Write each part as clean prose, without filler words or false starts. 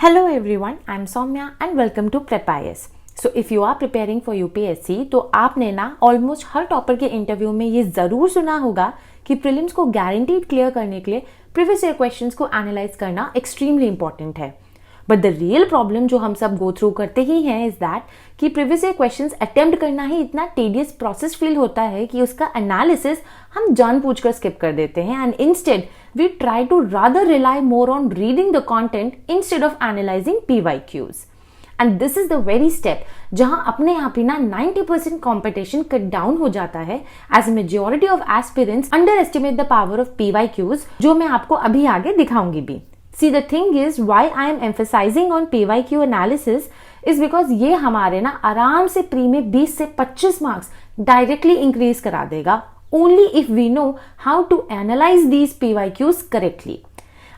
Hello everyone, I'm Soumya and welcome to PrepIS. So if you are preparing for UPSC तो आपने ना almost हर topper के interview में ये ज़रूर सुना होगा कि प्रीलिम्स को गारंटीड क्लियर करने के लिए प्रीवियस ईयर क्वेश्चंस को एनालाइज करना एक्सट्रीमली इंपॉर्टेंट है. बट द रियल प्रॉब्लम जो हम सब गो थ्रू करते ही हैं इज दैट कि प्रीवियस ईयर क्वेश्चंस अटेम्प्ट करना ही इतना टेडियस प्रोसेस फील होता है कि उसका एनालिसिस हम जानबूझकर स्किप कर देते हैं and instead we try to rather rely more on reading the content instead of analyzing PYQs. And this is the very step जहां अपने आप ही ना 90% competition cut down हो जाता है as majority of aspirants underestimate the power of PYQs जो मैं आपको अभी आगे दिखाऊंगी भी. See the thing is why I am emphasizing on PYQ analysis is because ये हमारे ना आराम से प्री में 20 से 25 मार्क्स डायरेक्टली इंक्रीज करा देगा only if we know how to analyze these PYQs correctly.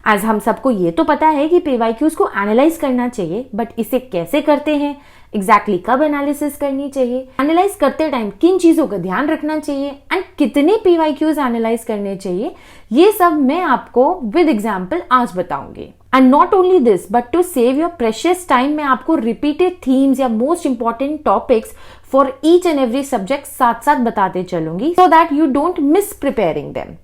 As हम सबको ये तो पता है कि PYQs को एनालाइज करना चाहिए, बट इसे कैसे करते हैं, एग्जैक्टली कब एनालिसिस करनी चाहिए, एनालाइज करते टाइम किन चीजों का ध्यान रखना चाहिए एंड कितने PYQs एनालाइज करने चाहिए, ये सब मैं आपको विद एग्जाम्पल आज बताऊंगी. And not only this but to save your precious time मैं आपको रिपीटेड थीम्स या most important topics for each and every subject साथ साथ बताते चलूंगी so that you don't miss preparing them.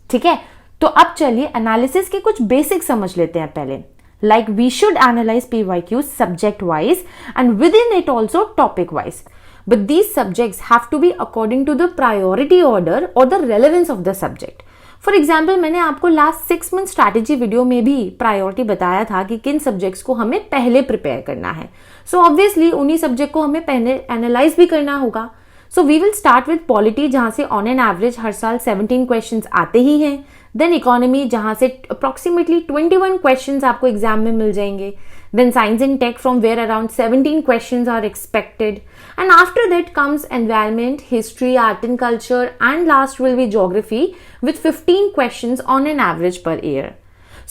ठीक है, तो अब चलिए एनालिसिस के कुछ बेसिक समझ लेते हैं पहले. Like we should analyze PYQs subject wise and within it also topic wise. But these subjects have to be according to the priority order or the relevance of the subject. For example, मैंने आपको last 6 month strategy video में भी priority बताया था कि किन subjects को हमें पहले प्रिपेयर करना है. सो ऑब्वियसली उन्हीं सब्जेक्ट को हमें पहले एनालाइज भी करना होगा. So we will start with polity जहां से ऑन एन एवरेज हर साल 17 क्वेश्चंस आते ही हैं. देन इकोनॉमी जहां से अप्रोक्सीमेटली 21 क्वेश्चंस आपको एग्जाम में मिल जाएंगे. Then science and tech from where around 17 questions are expected. And after that comes environment, history, art and culture and last will be geography with 15 questions on an average per year.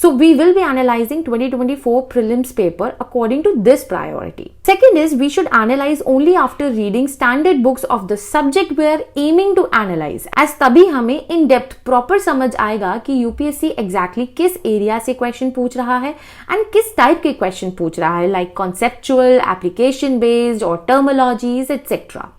So we will be analyzing 2024 prelims paper according to this priority. Second is we should analyze only after reading standard books of the subject we are aiming to analyze. As तभी हमें in depth proper समझ आएगा कि UPSC exactly किस area से question पूछ रहा है and किस type के question पूछ रहा है like conceptual, application based or terminologies etc.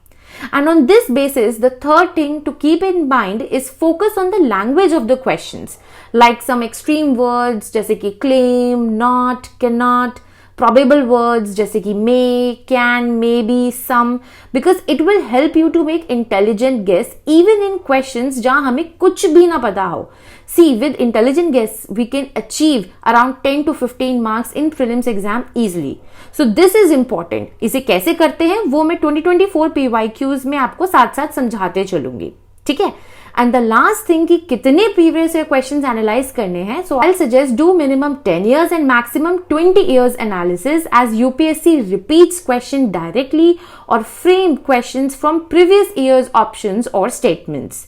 And on this basis, the third thing to keep in mind is focus on the language of the questions, like some extreme words जैसे कि claim, not, cannot, probable words जैसे कि may, can, maybe, some, because it will help you to make intelligent guess even in questions जहाँ हमें कुछ भी ना पता हो. See, with intelligent guess, we can achieve around 10 to 15 marks in prelims exam easily. So this is important. इसे कैसे करते हैं वो मैं 2024 PYQs में आपको साथ साथ समझाते चलूंगी. ठीक है, एंड द लास्ट थिंग कि कितने प्रीवियस ईयर क्वेश्चंस एनालाइज करने हैं. So I suggest do minimum 10 years and maximum 20 years analysis as UPSC repeats question directly or framed questions from previous years options or statements.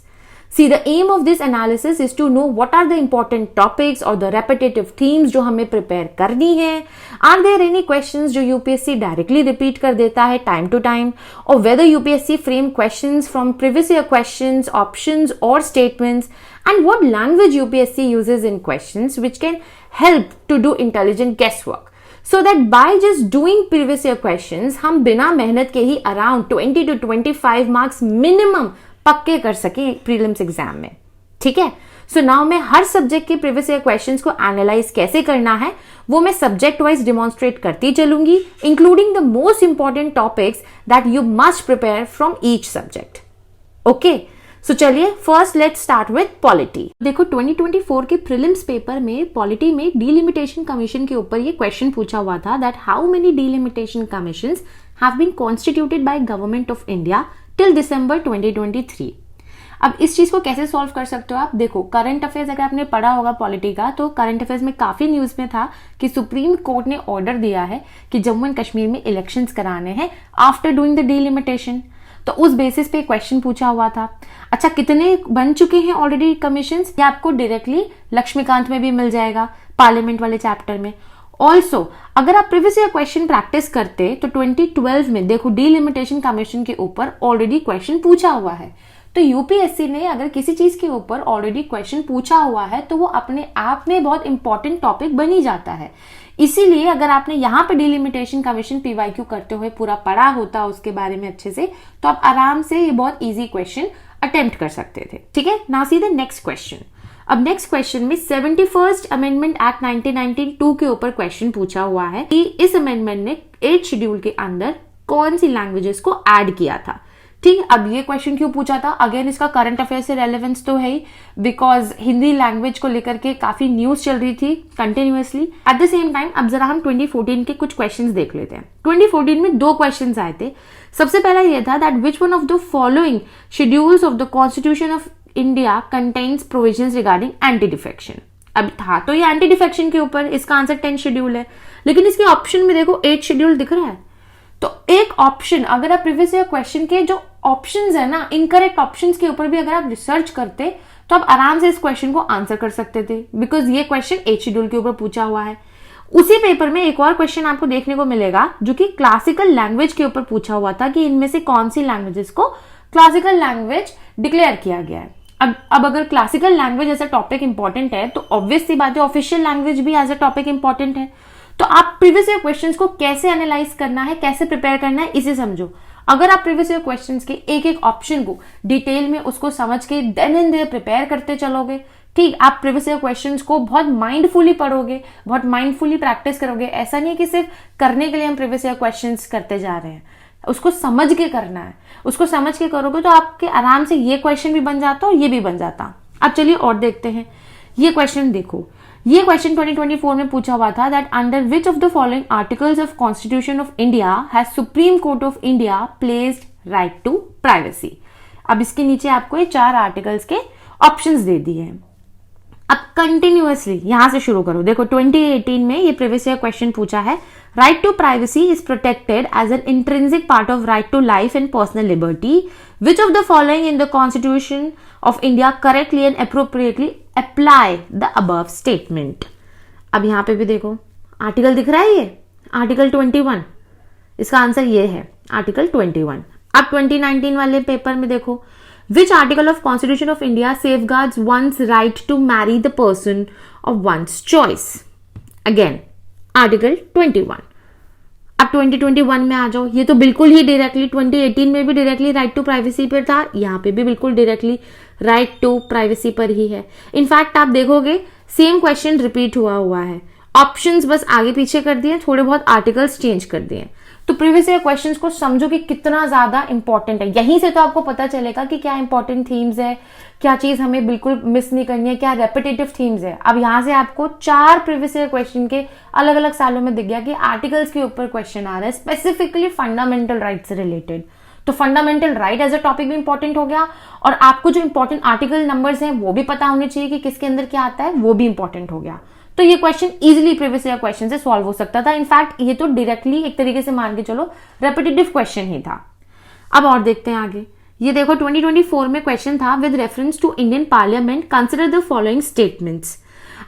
See, the aim of this analysis is to know what are the important topics or the repetitive themes जो हमें prepare करनी है. Are there any questions जो UPSC directly repeat कर देता है time to time, or whether UPSC frame questions from previous year questions, options or statements, and what language UPSC uses in questions which can help to do intelligent guesswork. So that by just doing previous year questions हम बिना मेहनत के ही around 20 to 25 marks minimum पक्के कर सके prelims exam में. ठीक है, सो नाउ मैं हर सब्जेक्ट के प्रीवियस ईयर क्वेश्चंस को एनालाइज कैसे करना है वो मैं सब्जेक्ट वाइज डिमॉन्स्ट्रेट करती चलूंगी, including the most important topics that you must prepare from each subject. Okay, so चलिए first let's start with polity. देखो 2024 के प्रीलिम्स पेपर में पॉलिटी में डीलिमिटेशन कमीशन के ऊपर ये क्वेश्चन पूछा हुआ था that how many delimitation commissions have been constituted by government of India till दिसंबर 2023. अब इस चीज को कैसे सॉल्व कर सकते हो आप. देखो करंट अफेयर्स अगर आपने पढ़ा होगा पॉलिटी का तो करंट अफेयर्स में काफी न्यूज में था कि सुप्रीम कोर्ट ने ऑर्डर दिया है कि जम्मू एंड कश्मीर में इलेक्शंस कराने हैं आफ्टर डूइंग द डीलिमिटेशन. तो उस बेसिस पे क्वेश्चन पूछा हुआ था. अच्छा, कितने बन चुके हैं ऑलरेडी कमीशंस, ये आपको डायरेक्टली लक्ष्मीकांत में भी मिल जाएगा पार्लियामेंट वाले चैप्टर में. ऑल्सो अगर आप प्रीवियस ईयर क्वेश्चन प्रैक्टिस करते तो 2012 में देखो डीलिमिटेशन कमीशन के ऊपर ऑलरेडी क्वेश्चन पूछा हुआ है. तो यूपीएससी ने अगर किसी चीज के ऊपर ऑलरेडी क्वेश्चन पूछा हुआ है तो वो अपने आप में बहुत इंपॉर्टेंट टॉपिक बन ही जाता है. इसीलिए अगर आपने यहाँ पे डिलिमिटेशन कमीशन पीवाईक्यू करते हुए पूरा पढ़ा होता उसके बारे में अच्छे से, तो आप आराम से ये बहुत इजी क्वेश्चन अटेम्प्ट कर सकते थे। ठीक है, ना सीधे नेक्स्ट क्वेश्चन। अब नेक्स्ट क्वेश्चन में 71st अमेंडमेंट एक्ट 1992 के ऊपर क्वेश्चन पूछा हुआ है कि इस अमेंडमेंट ने 8th शेड्यूल के अंदर कौन सी लैंग्वेजेस को ऐड किया था। ठीक, अब ये क्वेश्चन क्यों पूछा था? अगेन इसका करंट अफेयर से रेलेवेंस तो है ही, बिकॉज हिंदी लैंग्वेज को लेकर के काफी न्यूज चल रही थी continuously. At the same time अब जरा हम 2014 के कुछ क्वेश्चंस देख लेते हैं। 2014 में 2 क्वेश्चंस आए थे। सबसे पहला ये था that which one of the following schedules of the constitution of India contains provisions regarding anti defection. अब था तो ये एंटी डिफेक्शन के ऊपर, इसका आंसर 10th शेड्यूल है, लेकिन इसके ऑप्शन में देखो 8th शेड्यूल दिख रहा है। तो एक ऑप्शन, अगर आप प्रीवियस ईयर क्वेश्चन के जो ऑप्शंस है ना, इनकरेक्ट ऑप्शंस के ऊपर भी अगर आप रिसर्च करते तो आप आराम से इस क्वेश्चन को आंसर कर सकते थे, बिकॉज ये क्वेश्चन 8th शेड्यूल के ऊपर पूछा हुआ है। उसी पेपर में एक और क्वेश्चन आपको देखने को मिलेगा जो कि क्लासिकल लैंग्वेज के ऊपर पूछा हुआ था कि इनमें से कौन सी लैंग्वेजेस को क्लासिकल लैंग्वेज डिक्लेयर किया गया है। अब अगर classical language as a topic important है तो ऑब्वियस सी बात है ऑफिशियल लैंग्वेज भी एज अ टॉपिक इंपॉर्टेंट है। तो आप प्रीवियस ईयर क्वेश्चंस को कैसे एनालाइज करना है, कैसे प्रिपेयर करना है, इसे समझो। अगर आप प्रीवियस ईयर क्वेश्चंस के एक एक ऑप्शन को डिटेल में उसको समझ के देन एंड देयर प्रिपेयर करते चलोगे, ठीक, आप प्रीवियस ईयर क्वेश्चंस को बहुत माइंडफुली पढ़ोगे, बहुत माइंडफुली प्रैक्टिस करोगे। ऐसा नहीं है कि सिर्फ करने के लिए हम प्रीवियस ईयर क्वेश्चंस करते जा रहे हैं, उसको समझ के करना है। उसको समझ के करोगे तो आपके आराम से ये क्वेश्चन भी बन जाता और ये भी बन जाता। अब चलिए और देखते हैं। ये क्वेश्चन देखो, ये क्वेश्चन 2024 में पूछा हुआ था that under which of the following articles of constitution of India has supreme court of India placed right to privacy. अब इसके नीचे आपको ये 4 आर्टिकल्स के ऑप्शंस दे दिए हैं। अब कंटिन्यूअसली यहां से शुरू करो। देखो 2018 में ये प्रीवियस ईयर क्वेश्चन पूछा है, right to privacy is protected as an intrinsic part of right to life and personal liberty. Which of the following in the constitution of India correctly and appropriately apply the above statement. अब यहां पे भी देखो article दिख रहा है, ये article 21, इसका आंसर ये है आर्टिकल 21। अब 2019 वाले पेपर में देखो, which article of Constitution of India safeguards one's right to marry the person of one's choice? Again, Article 21. अब 2021 में आ जाओ, ये तो बिल्कुल ही डायरेक्टली 2018 में भी डायरेक्टली राइट टू प्राइवेसी पर था, यहाँ पे भी बिल्कुल डायरेक्टली राइट टू प्राइवेसी पर ही है। इनफैक्ट आप देखोगे सेम क्वेश्चन रिपीट हुआ है, ऑप्शंस बस आगे पीछे कर दिए, थोड़े बहुत आर्टिकल्स चेंज कर दिए। तो प्रीवियस ईयर क्वेश्चंस को समझो कि कितना ज्यादा इंपॉर्टेंट है। यहीं से तो आपको पता चलेगा कि क्या इंपॉर्टेंट थीम्स है, क्या चीज हमें बिल्कुल मिस नहीं करनी है, क्या रेपिटेटिव थीम्स है। अब यहां से आपको 4 प्रीवियस ईयर क्वेश्चन के अलग अलग सालों में दिख गया कि आर्टिकल्स के ऊपर क्वेश्चन आ रहा है स्पेसिफिकली फंडामेंटल राइट से रिलेटेड। तो fundamental right as a topic भी इंपॉर्टेंट हो गया, और आपको जो इंपॉर्टेंट आर्टिकल नंबर्स हैं वो भी पता होने चाहिए कि किसके अंदर क्या आता है, वो भी इंपॉर्टेंट हो गया। तो ये question easily previous year question से सॉल्व हो सकता था। इनफैक्ट ये तो डायरेक्टली एक तरीके से मान के चलो रेपिटेटिव क्वेश्चन ही था। अब और देखते हैं आगे। ये देखो 2024 में क्वेश्चन था with reference to Indian parliament consider the following statements.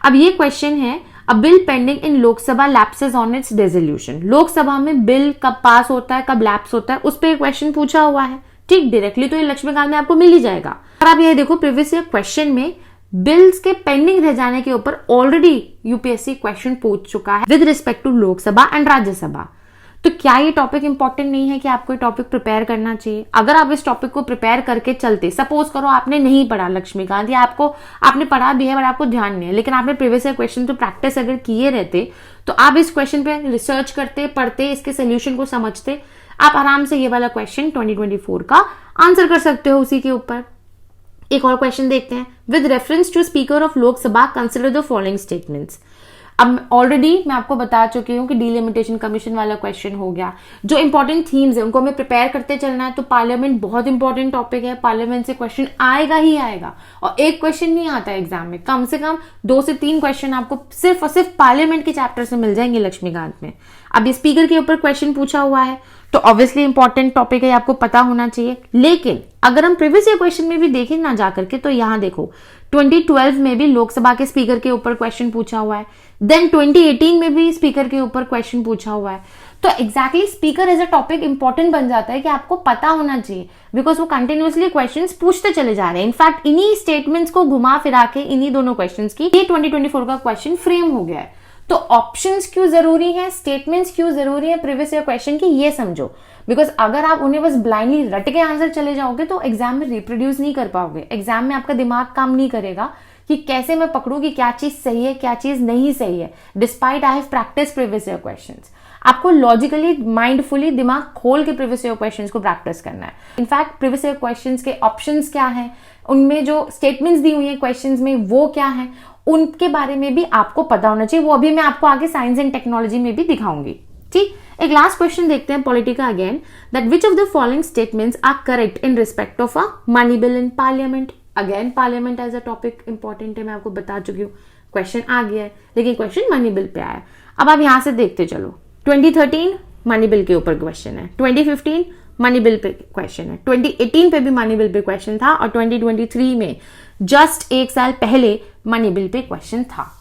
अब ये क्वेश्चन है, a bill pending in Lok Sabha lapses on its resolution. Lok Sabha में बिल कब पास होता है, कब लैप्स होता है, उस पर क्वेश्चन पूछा हुआ है। ठीक, डायरेक्टली तो ये लक्ष्मीकांत में आपको मिल ही जाएगा। और आप ये देखो प्रीवियस ईयर क्वेश्चन में बिल्स के पेंडिंग रह जाने के ऊपर ऑलरेडी यूपीएससी क्वेश्चन पूछ चुका है with respect to Lok Sabha and Rajya Sabha. तो क्या ये टॉपिक इंपॉर्टेंट नहीं है कि आपको ये टॉपिक प्रिपेयर करना चाहिए? अगर आप इस टॉपिक को प्रिपेयर करके चलते, सपोज करो आपने नहीं पढ़ा लक्ष्मीकांत, या आपने पढ़ा भी है बट आपको ध्यान नहीं है, लेकिन आपने प्रीवियस ईयर क्वेश्चन तो प्रैक्टिस अगर किए रहते, तो आप इस क्वेश्चन पे रिसर्च करते, पढ़ते, इसके सोल्यूशन को समझते, आप आराम से ये वाला क्वेश्चन 2024 का आंसर कर सकते हो उसी के ऊपर। एक और क्वेश्चन देखते हैं, with reference to speaker of Lok Sabha consider the following statements. अब ऑलरेडी मैं आपको बता चुकी हूँ कि डिलिमिटेशन कमीशन वाला क्वेश्चन हो गया। जो इंपॉर्टेंट थीम्स है उनको हमें प्रिपेयर करते चलना है। तो पार्लियामेंट बहुत इंपॉर्टेंट टॉपिक है, पार्लियामेंट से क्वेश्चन आएगा ही आएगा, और एक क्वेश्चन नहीं आता एग्जाम में, कम से कम 2 से 3 क्वेश्चन आपको सिर्फ और सिर्फ पार्लियामेंट के चैप्टर से मिल जाएंगे लक्ष्मीकांत में। अब ये स्पीकर के ऊपर क्वेश्चन पूछा हुआ है तो ऑब्वियसली इंपॉर्टेंट टॉपिक है, आपको पता होना चाहिए। लेकिन अगर हम प्रीवियस ईयर क्वेश्चन में भी देखें ना जाकर के, तो यहाँ देखो 2012 में भी लोकसभा के स्पीकर के ऊपर क्वेश्चन पूछा हुआ है, देन 2018 में भी स्पीकर के ऊपर क्वेश्चन पूछा हुआ है। तो exactly speaker as a topic important बन जाता है कि आपको पता होना चाहिए, बिकॉज वो कंटिन्यूअसली क्वेश्चंस पूछते चले जा रहे हैं। इनफैक्ट इन्हीं स्टेटमेंट्स को घुमा फिरा के इन्हीं दोनों क्वेश्चंस की ये 2024 का क्वेश्चन फ्रेम हो गया है। तो ऑप्शंस क्यों जरूरी है, स्टेटमेंट्स क्यों जरूरी है प्रीवियस ईयर क्वेश्चन की, ये समझो। बिकॉज अगर आप उन्हें बस ब्लाइंडली रट के आंसर चले जाओगे तो एग्जाम में रिप्रोड्यूस नहीं कर पाओगे, एग्जाम में आपका दिमाग काम नहीं करेगा कि कैसे मैं पकड़ू कि क्या चीज सही है क्या चीज नहीं सही है, despite I have practice previous year questions. आपको लॉजिकली माइंडफुली दिमाग खोल के प्रीवियस ईयर क्वेश्चंस को प्रैक्टिस करना है। इनफैक्ट प्रीवियस ईयर क्वेश्चंस के ऑप्शंस क्या हैं, उनमें जो स्टेटमेंट्स दी हुई है क्वेश्चंस में वो क्या है, उनके बारे में भी आपको पता होना चाहिए। वो अभी मैं आपको आगे साइंस एंड टेक्नोलॉजी में भी दिखाऊंगी। ठीक, एक लास्ट क्वेश्चन देखते हैं पॉलिटी का again, that which of the following statements are correct in respect of a money bill in parliament. Again parliament as a topic important है, मैं आपको बता चुकी हूँ, क्वेश्चन आ गया है, लेकिन क्वेश्चन मनी बिल पे आया। अब आप यहां से देखते चलो, 2013 मनी बिल के ऊपर क्वेश्चन है, 2015 मनी बिल पे क्वेश्चन है, 2018 पे भी मनी बिल पे क्वेश्चन था, और 2023 में जस्ट एक साल पहले मनी बिल पे क्वेश्चन था।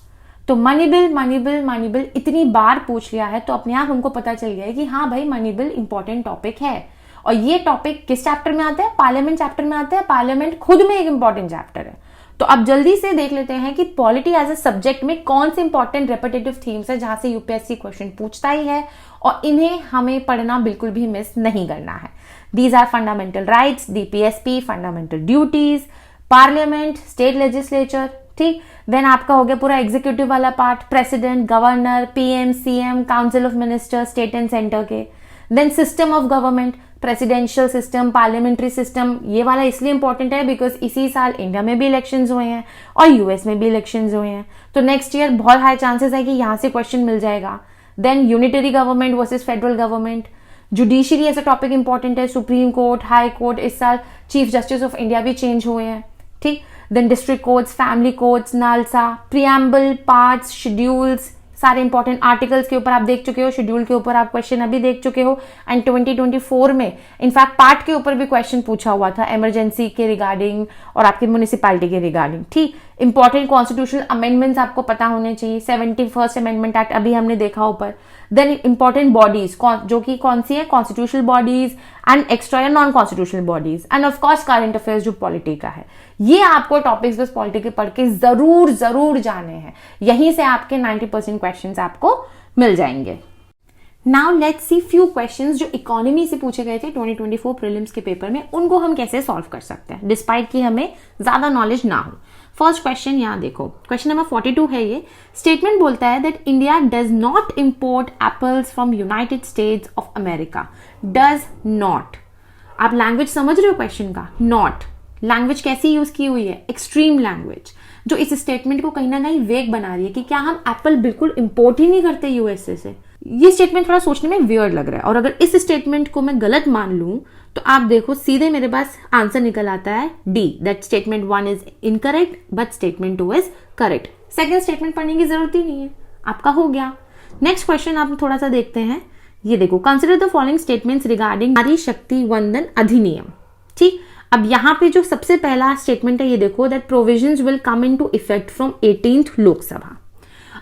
तो मनी बिल इतनी बार पूछ लिया है तो अपने आप उनको पता चल गया है कि हाँ भाई मनी बिल इंपॉर्टेंट टॉपिक है। और ये टॉपिक किस चैप्टर में आता है, पार्लियामेंट चैप्टर में आता है। पार्लियामेंट खुद में एक इंपॉर्टेंट चैप्टर है। तो अब जल्दी से देख लेते हैं कि पॉलिटी एज ए सब्जेक्ट में कौन से इंपॉर्टेंट रेपिटेटिव थीम्स है जहां से यूपीएससी क्वेश्चन पूछता ही है, और इन्हें हमें पढ़ना बिल्कुल भी मिस नहीं करना है। These are fundamental rights, DPSP, fundamental duties, parliament, state legislature. ठीक, देन आपका हो गया पूरा एग्जीक्यूटिव वाला part, president, governor, PM, CM, council of minister, state and centre के। Then system of government, presidential system, parliamentary system. ये वाला इसलिए इंपॉर्टेंट है बिकॉज इसी साल इंडिया में भी इलेक्शंस हुए हैं और यूएस में भी इलेक्शंस हुए हैं, तो नेक्स्ट ईयर बहुत हाई चांसेस है कि यहां से क्वेश्चन मिल जाएगा। Then unitary government versus federal government. Judiciary ऐसा टॉपिक इंपॉर्टेंट है, सुप्रीम कोर्ट, हाई कोर्ट, इस साल चीफ जस्टिस ऑफ इंडिया भी चेंज हुए हैं। ठीक, then district courts, family courts, NALSA, preamble, parts, schedules, सारे इंपॉर्टेंट आर्टिकल्स के ऊपर आप देख चुके हो, शेड्यूल के ऊपर आप क्वेश्चन अभी देख चुके हो। एंड 2024 में इनफैक्ट पार्ट के ऊपर भी क्वेश्चन पूछा हुआ था, इमरजेंसी के रिगार्डिंग और आपकी म्युनिसिपैलिटी के रिगार्डिंग। ठीक, इंपॉर्टेंट कॉन्स्टिट्यूशनल अमेंडमेंट्स आपको पता होने चाहिए, 71st अमेंडमेंट एक्ट अभी हमने देखा ऊपर। देन इंपॉर्टेंट बॉडीज जो कि कौन सी है, कॉन्स्टिट्यूशनल बॉडीज एंड एक्स्ट्रा या non constitutional bodies, and of course current affairs जो पॉलिटी का है। ये आपको टॉपिक्स बस पॉलिटी के पढ़ के जरूर जाने हैं, यहीं से आपके 90% क्वेश्चंस आपको मिल जाएंगे। Now let's see few questions जो इकोनॉमी से पूछे गए थे 2024 प्रीलिम्स के पेपर में, उनको हम कैसे सॉल्व कर सकते हैं डिस्पाइट कि हमें ज्यादा नॉलेज ना हो। फर्स्ट क्वेश्चन यहां देखो, क्वेश्चन नंबर 42 है ये। स्टेटमेंट बोलता है that India does not import apples from United states of America. Does not, आप लैंग्वेज समझ रहे हो क्वेश्चन का, नॉट लैंग्वेज कैसी यूज की हुई है, एक्सट्रीम लैंग्वेज, जो इस स्टेटमेंट को कहीं ना कहीं वेग बना रही है कि क्या हम एप्पल बिल्कुल इंपोर्ट ही नहीं करते यूएसए से। ये स्टेटमेंट थोड़ा सोचने में वियर्ड लग रहा है, और अगर इस स्टेटमेंट को मैं गलत मान लूं तो आप देखो सीधे मेरे पास आंसर निकल आता है D, that statement 1 is incorrect but statement 2 is correct. Second statement पढ़ने की जरूरत ही नहीं है, आपका हो गया। नेक्स्ट क्वेश्चन आप थोड़ा सा देखते हैं, ये देखो, consider the following statements regarding नारी शक्ति वंदन अधिनियम। ठीक, अब यहां पे जो सबसे पहला स्टेटमेंट है ये देखो, that provisions will come into effect from 18th Lok Sabha.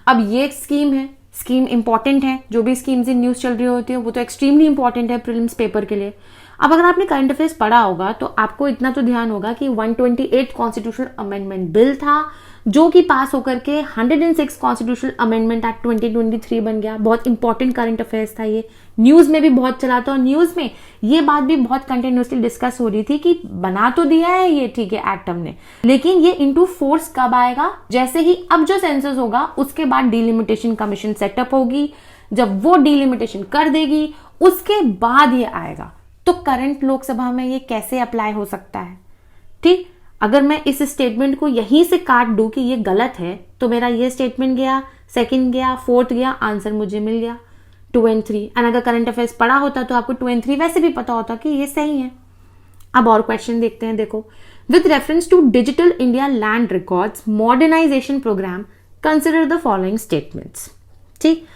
अब ये एक स्कीम है, स्कीम इंपॉर्टेंट है, जो भी स्कीम्स इन न्यूज चल रही होती है वो तो एक्सट्रीमली इंपॉर्टेंट है प्रीलिम्स पेपर के लिए। अब अगर आपने करंट अफेयर्स पढ़ा होगा तो आपको इतना तो ध्यान होगा कि 128 कॉन्स्टिट्यूशनल अमेंडमेंट बिल था जो कि पास होकर के 106 कॉन्स्टिट्यूशनल अमेंडमेंट एक्ट 2023 बन गया। बहुत इंपॉर्टेंट करंट अफेयर्स था ये, न्यूज में भी बहुत चला था, और न्यूज में ये बात भी बहुत कंटिन्यूसली डिस्कस हो रही थी कि बना तो दिया है ये ठीक है एक्ट हमने, लेकिन ये इनटू फोर्स कब आएगा, जैसे ही अब जो सेंसस होगा उसके बाद डिलिमिटेशन कमीशन सेटअप होगी, जब वो डिलिमिटेशन कर देगी उसके बाद ये आएगा। तो करंट लोकसभा में ये कैसे अप्लाई हो सकता है। ठीक, अगर मैं इस स्टेटमेंट को यहीं से काट दूं कि ये गलत है तो मेरा ये स्टेटमेंट गया, सेकंड गया, फोर्थ गया, आंसर मुझे मिल गया 2 and 3। एंड अगर करंट अफेयर्स पढ़ा होता तो आपको 2 and 3 वैसे भी पता होता कि ये सही है। अब और क्वेश्चन देखते हैं, देखो, with reference to digital India land records modernisation programme consider the following statements. ठीक,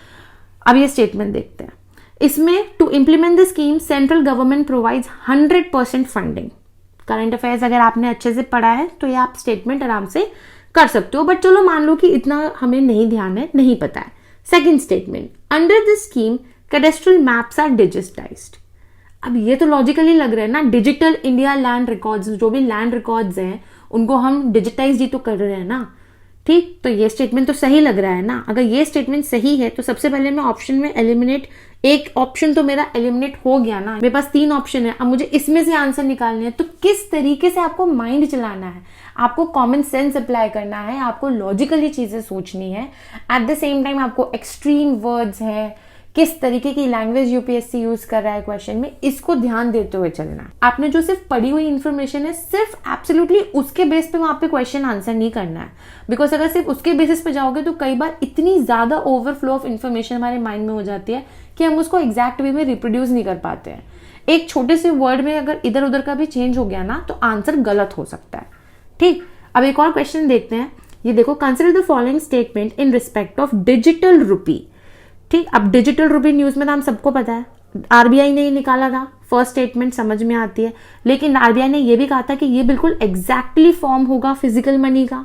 अब ये स्टेटमेंट देखते हैं, इसमें to implement the scheme central government provides 100% funding. Current affairs अगर आपने अच्छे से पढ़ा है तो ये आप स्टेटमेंट आराम से कर सकते हो, बट चलो मान लो कि इतना हमें नहीं ध्यान है, नहीं पता है। Second statement, under this scheme cadastral maps are digitised. अब ये तो लॉजिकली लग रहा है ना, डिजिटल इंडिया लैंड रिकॉर्ड्स, जो भी लैंड रिकॉर्ड्स हैं उनको हम डिजिटाइज ही तो कर रहे हैं ना। ठीक, तो ये स्टेटमेंट तो सही लग रहा है ना। अगर ये स्टेटमेंट सही है तो सबसे पहले मैं ऑप्शन में एलिमिनेट, एक ऑप्शन तो मेरा एलिमिनेट हो गया ना। मेरे पास 3 ऑप्शन है, अब मुझे इसमें से आंसर निकालने हैं। तो किस तरीके से आपको माइंड चलाना है, आपको कॉमन सेंस अप्लाई करना है, आपको लॉजिकली चीजें सोचनी है। एट द सेम टाइम आपको एक्सट्रीम वर्ड्स हैं, किस तरीके की लैंग्वेज यूपीएससी यूज कर रहा है क्वेश्चन में, इसको ध्यान देते हुए चलना है। आपने जो सिर्फ पढ़ी हुई इन्फॉर्मेशन है, सिर्फ एब्सोल्युटली उसके बेस पे वहां पे क्वेश्चन आंसर नहीं करना है। बिकॉज अगर सिर्फ उसके बेसिस पे जाओगे तो कई बार इतनी ज्यादा ओवरफ्लो ऑफ इन्फॉर्मेशन हमारे माइंड में हो जाती है कि हम उसको एग्जैक्ट वे में रिप्रोड्यूस नहीं कर पाते हैं। एक छोटे से वर्ड में अगर इधर उधर का भी चेंज हो गया ना तो आंसर गलत हो सकता है। ठीक, अब एक और क्वेश्चन देखते हैं। ये देखो, consider the following statement in respect of digital rupee. ठीक, अब डिजिटल रुपी न्यूज में तो हम सबको पता है, आरबीआई ने निकाला था, फर्स्ट स्टेटमेंट समझ में आती है। लेकिन आरबीआई ने यह भी कहा था कि ये बिल्कुल एग्जैक्टली फॉर्म होगा फिजिकल मनी का।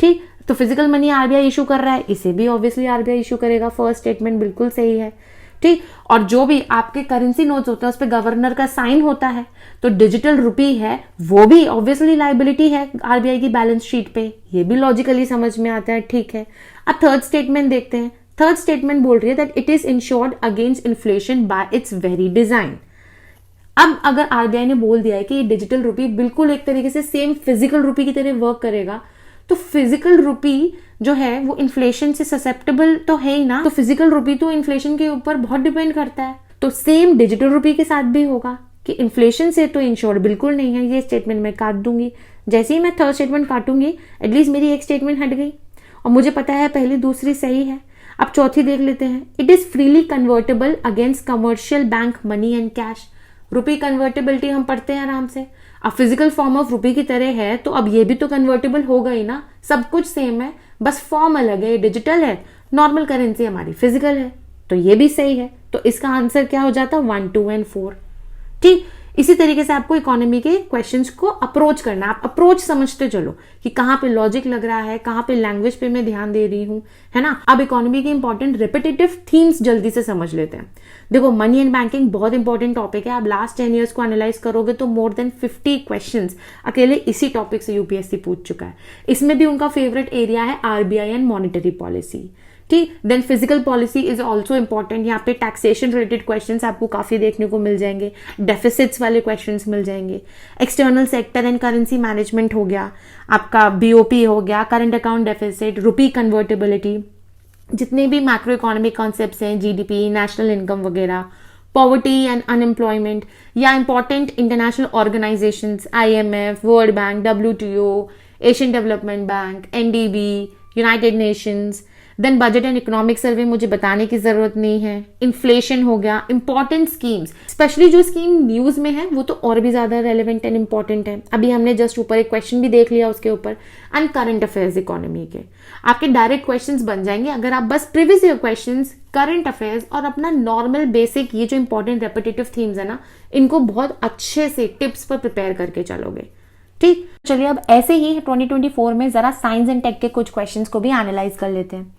ठीक, तो फिजिकल मनी आरबीआई इशू कर रहा है, इसे भी ऑब्वियसली आरबीआई इशू करेगा। फर्स्ट स्टेटमेंट बिल्कुल सही है। ठीक, और जो भी आपके करेंसी नोट्स होते हैं उस पर गवर्नर का साइन होता है, तो डिजिटल रुपी है वो भी ऑब्वियसली लाइबिलिटी है आरबीआई की बैलेंस शीट पे, ये भी लॉजिकली समझ में आता है। ठीक है, अब थर्ड स्टेटमेंट देखते हैं। थर्ड स्टेटमेंट बोल रही है that it is insured against inflation bye it's very design. अब अगर आरबीआई ने बोल दिया है कि डिजिटल रुपी बिल्कुल एक तरीके से सेम फिजिकल रुपी की तरह वर्क करेगा, तो फिजिकल रुपी जो है वो इन्फ्लेशन से ससेप्टेबल तो है ही ना। तो फिजिकल रुपी तो इन्फ्लेशन के ऊपर बहुत डिपेंड करता है, तो सेम डिजिटल रुपी के साथ भी होगा कि इन्फ्लेशन से तो इंश्योर्ड बिल्कुल नहीं है। ये स्टेटमेंट मैं काट दूंगी। जैसे ही मैं थर्ड स्टेटमेंट काटूंगी, एटलीस्ट मेरी एक स्टेटमेंट हट गई और मुझे पता है पहली दूसरी सही है। अब चौथी देख लेते हैं। It is freely convertible against commercial bank money and cash. Rupee convertibility हम पढ़ते हैं आराम से। अब फिजिकल फॉर्म ऑफ रुपी की तरह है तो अब ये भी तो कन्वर्टेबल होगा ही ना। सब कुछ सेम है, बस फॉर्म अलग है। डिजिटल है, नॉर्मल करेंसी हमारी फिजिकल है, तो ये भी सही है। तो इसका आंसर क्या हो जाता है? 1, 2 एंड 4। ठीक, इसी तरीके से आपको इकोनॉमी के क्वेश्चंस को अप्रोच करना है। आप अप्रोच समझते चलो कि कहाँ पे लॉजिक लग रहा है, कहाँ पे लैंग्वेज पे मैं ध्यान दे रही हूँ, है ना। अब इकोनॉमी के इंपॉर्टेंट रिपीटेटिव थीम्स जल्दी से समझ लेते हैं। देखो, मनी एंड बैंकिंग बहुत इंपॉर्टेंट टॉपिक है। आप लास्ट 10 ईयर्स को एनालाइज करोगे तो मोर देन 50 क्वेश्चंस अकेले इसी टॉपिक से यूपीएससी पूछ चुका है। इसमें भी उनका फेवरेट एरिया है आरबीआई एंड मॉनेटरी पॉलिसी। ठीक, then physical policy is also important. यहाँ पे टैक्सेशन रिलेटेड क्वेश्चंस आपको काफी देखने को मिल जाएंगे, डेफिसिट्स वाले क्वेश्चंस मिल जाएंगे। External sector and currency management हो गया, आपका बीओपी हो गया, current account deficit, rupee convertibility, जितने भी मैक्रो इकोनॉमिक कॉन्सेप्ट्स हैं, जीडीपी, नेशनल इनकम वगैरह, पॉवर्टी एंड अनएम्प्लॉयमेंट, या important international organisations, IMF, world bank, WTO, Asian development bank, NDB, united nations. Then budget and economic survey मुझे बताने की जरूरत नहीं है। इन्फ्लेशन हो गया, इंपॉर्टेंट स्कीम्स, स्पेशली जो स्कीम न्यूज में है वो तो और भी ज्यादा रेलेवेंट एंड इंपॉर्टेंट है। अभी हमने जस्ट ऊपर एक क्वेश्चन भी देख लिया उसके ऊपर। एंड करंट अफेयर्स इकोनॉमी के आपके डायरेक्ट क्वेश्चंस बन जाएंगे अगर आप बस previous year questions, current affairs और अपना नॉर्मल बेसिक ये जो इंपॉर्टेंट रेपिटेटिव थीम्स है ना, इनको बहुत अच्छे से टिप्स पर प्रिपेयर करके चलोगे। ठीक, चलिए अब ऐसे ही 2024 में जरा साइंस एंड टेक के कुछ क्वेश्चंस को भी एनालाइज कर लेते हैं।